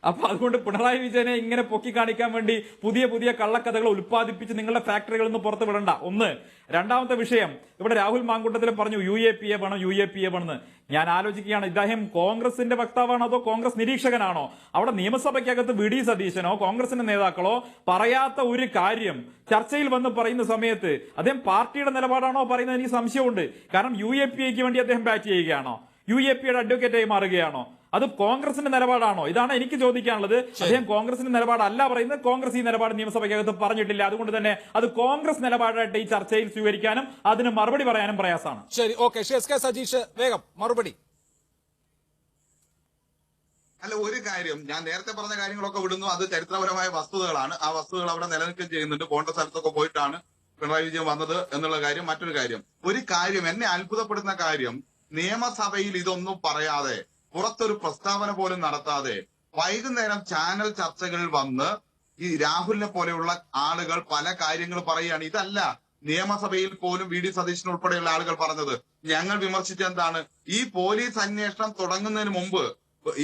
അപ്പൊ അതുകൊണ്ട് പിണറായി വിജയനെ ഇങ്ങനെ പൊക്കി കാണിക്കാൻ വേണ്ടി പുതിയ പുതിയ കള്ളക്കഥകൾ ഉൽപ്പാദിപ്പിച്ച് നിങ്ങളുടെ ഫാക്ടറികളിൽ നിന്ന് പുറത്തു വിടണ്ട. ഒന്ന്. രണ്ടാമത്തെ വിഷയം, ഇവിടെ രാഹുൽ മാങ്കൂട്ടത്തിൽ പറഞ്ഞു UAPA വേണം UAPA വേണമെന്ന്. ഞാൻ ആലോചിക്കുകയാണ്, ഇദ്ദേഹം കോൺഗ്രസിന്റെ വക്താവാണോ അതോ കോൺഗ്രസ് നിരീക്ഷകനാണോ? അവിടെ നിയമസഭയ്ക്കകത്ത് VD സതീശനോ കോൺഗ്രസിന്റെ നേതാക്കളോ പറയാത്ത ഒരു കാര്യം ചർച്ചയിൽ വന്ന് പറയുന്ന സമയത്ത് അദ്ദേഹം പാർട്ടിയുടെ നിലപാടാണോ പറയുന്നത് എനിക്ക് സംശയമുണ്ട്. കാരണം UAPAക്ക് വേണ്ടി അദ്ദേഹം ബാറ്റ് ചെയ്യുകയാണോ? UAPയുടെ അഡ്വക്കേറ്റായി മാറുകയാണോ? അത് കോൺഗ്രസിന്റെ നിലപാടാണോ? ഇതാണ് എനിക്ക് ചോദിക്കാനുള്ളത്. അദ്ദേഹം കോൺഗ്രസിന്റെ നിലപാടല്ല പറയുന്നത്. കോൺഗ്രസ് ഈ നിലപാട് നിയമസഭയ്ക്കകത്ത് പറഞ്ഞിട്ടില്ല. അതുകൊണ്ട് തന്നെ അത് കോൺഗ്രസ് നിലപാടായിട്ട് ഈ ചർച്ചയിൽ സ്വീകരിക്കാനും അതിന് മറുപടി പറയാനും പ്രയാസമാണ്. ശരി, ഓക്കെ. SK സജീഷ് വേഗം മറുപടി. അല്ല, ഒരു കാര്യം ഞാൻ നേരത്തെ പറഞ്ഞ കാര്യങ്ങളൊക്കെ വിടുന്നു. അത് ചരിത്രപരമായ വസ്തുതകളാണ്. ആ വസ്തുതകൾ അവിടെ നിലനിൽക്കുകയും ചെയ്യുന്നുണ്ട്. പോണ്ട സ്ഥലത്തൊക്കെ പോയിട്ടാണ് പിണറായി വിജയൻ വന്നത് എന്നുള്ള കാര്യം മറ്റൊരു കാര്യം. ഒരു കാര്യം എന്നെ അത്ഭുതപ്പെടുന്ന കാര്യം, നിയമസഭയിൽ ഇതൊന്നും പറയാതെ പുറത്തൊരു പ്രസ്താവന പോലും നടത്താതെ വൈകുന്നേരം ചാനൽ ചർച്ചകളിൽ വന്ന് ഈ രാഹുലിനെ പോലെയുള്ള ആളുകൾ പല കാര്യങ്ങൾ പറയുകയാണ്. ഇതല്ല നിയമസഭയിൽ പോലും VD സതീശൻ ഉൾപ്പെടെയുള്ള ആളുകൾ പറഞ്ഞത്. ഞങ്ങൾ വിമർശിച്ച എന്താണ്, ഈ പോലീസ് അന്വേഷണം തുടങ്ങുന്നതിന് മുമ്പ്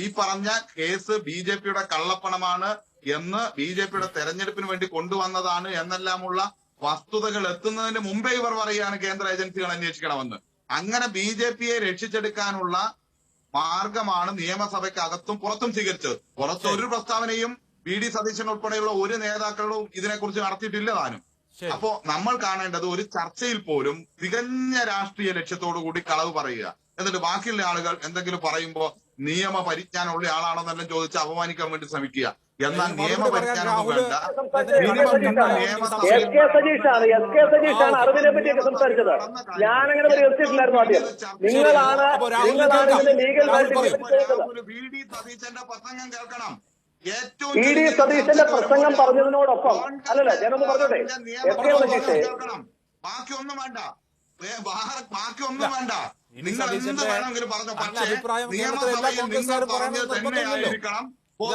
ഈ പറഞ്ഞ കേസ് BJPയുടെ കള്ളപ്പണമാണ് എന്ന്, BJPയുടെ തെരഞ്ഞെടുപ്പിന് വേണ്ടി കൊണ്ടുവന്നതാണ് എന്നെല്ലാമുള്ള വസ്തുതകൾ എത്തുന്നതിന് മുമ്പേ ഇവർ പറയുകയാണ് കേന്ദ്ര ഏജൻസികൾ അന്വേഷിക്കണമെന്ന്. അങ്ങനെ BJPയെ രക്ഷിച്ചെടുക്കാനുള്ള മാർഗമാണ് നിയമസഭയ്ക്ക് അകത്തും പുറത്തും സ്വീകരിച്ചത്. പുറത്തൊരു പ്രസ്താവനയും VD സതീശൻ ഉൾപ്പെടെയുള്ള ഒരു നേതാക്കളും ഇതിനെക്കുറിച്ച് നടത്തിയിട്ടില്ല താനും. അപ്പോ നമ്മൾ കാണേണ്ടത്, ഒരു ചർച്ചയിൽ പോലും തികഞ്ഞ രാഷ്ട്രീയ ലക്ഷ്യത്തോടു കൂടി കളവ് പറയുക, എന്നിട്ട് ബാക്കിയുള്ള ആളുകൾ എന്തെങ്കിലും പറയുമ്പോ നിയമ പരിജ്ഞാനമുള്ള ആളാണെന്നെല്ലാം ചോദിച്ച് അപമാനിക്കാൻ വേണ്ടി ശ്രമിക്കുക. എന്നാൽ നിയമ പരിജ്ഞാനമൊന്നും വേണ്ട. സജീഷാണ് അറിവിനെ പറ്റിയൊക്കെ സംസാരിച്ചത്. ഞാനങ്ങനെ പരിഹരിച്ചിട്ടില്ലായിരുന്നു. ആദ്യം നിങ്ങളാണ് ലീഗൽ VD സതീശന്റെ പ്രസംഗം കേൾക്കണം. VD സതീശന്റെ പ്രസംഗം പറഞ്ഞതിനോടൊപ്പം അല്ലല്ല, ഞാനൊന്ന് പറഞ്ഞോട്ടെ. കേൾക്കണം. ബാക്കിയൊന്നും വേണ്ട, ബാക്കിയൊന്നും വേണ്ട. നിങ്ങൾ എന്ത് വേണമെങ്കിലും പറഞ്ഞു. പക്ഷേ നിയമസഭയിൽ നിങ്ങൾ പറഞ്ഞത് തന്നെയായിരിക്കണം.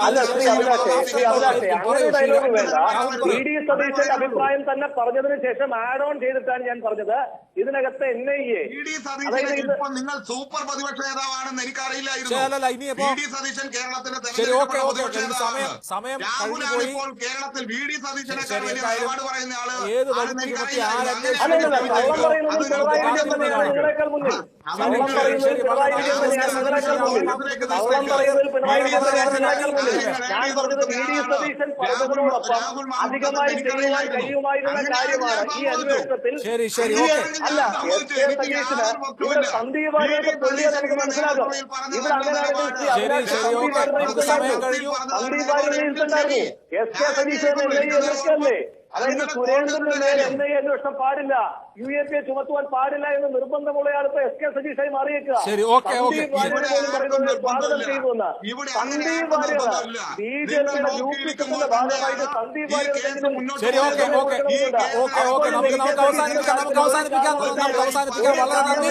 അല്ല, ശ്രീ അഭിലാഷേ, അങ്ങനെ ഡയലോഗ് വേണ്ട. VD സതീശന്റെ അഭിപ്രായം തന്നെ പറഞ്ഞതിന് ശേഷം ആഡ് ഓൺ ചെയ്തിട്ടാണ് ഞാൻ പറഞ്ഞത്. ഇതിനകത്ത് NIA നിങ്ങൾ സൂപ്പർ പ്രതിപക്ഷ നേതാവാണെന്ന് എനിക്കറിയില്ലായിരുന്നു. VD സതീശൻ കേരളത്തിലെ രാഹുലാണ് ഇപ്പോൾ കേരളത്തിൽ VD സതീശനേക്കാൾ വലിയ നിലപാട് പറയുന്ന ആള്. നിങ്ങളെക്കാൾ മുന്നിൽ കള്ളം പറയുന്നത് പിണറായി വിജയൻ തന്നെയാണ്. നിങ്ങളെക്കാൾ മുന്നിൽ കള്ളം പറയുന്നത് പിണറായി വിജയൻ തന്നെയാണ്. ഞാൻ പറഞ്ഞത് VD സതീശൻ പറഞ്ഞതിനോടൊപ്പം അധികമായി ചെയ്യുവാൻ കഴിയുമായിരുന്ന കാര്യമാണ് ഈ അന്വേഷണത്തിൽ. അല്ല, SK സതീശന് ഇവിടെ സന്ദീപ് വാര്യരുടെ പൊള്ളിയെ നമുക്ക് മനസ്സിലാകും. ഇവിടെ അങ്ങനെയാണെങ്കിൽ സന്ദീപ് വാര്യരുടെ ഇൻസുണ്ടായിരുന്നു. SK സതീശൻ NIA അതായത് സുരേന്ദ്രന്റെ മേലെ NIA അന്വേഷണം പാടില്ല, UAPA ചുമത്തുവാൻ പാടില്ല എന്ന് നിർബന്ധമുള്ളയാൾ ഇപ്പൊ SK സതീശായി മാറിയേക്കുക. സന്ദീപ് വാര്യർ സ്വാഗതം ചെയ്യുമെന്ന്. സന്ദീപ് വാര്യർ BJPയുടെ ഗ്രൂപ്പിന്റെ ഭാഗമായിട്ട് സന്ദീപ് വാര്യർ അവസാനിപ്പിക്കാം. വളരെ നന്ദി.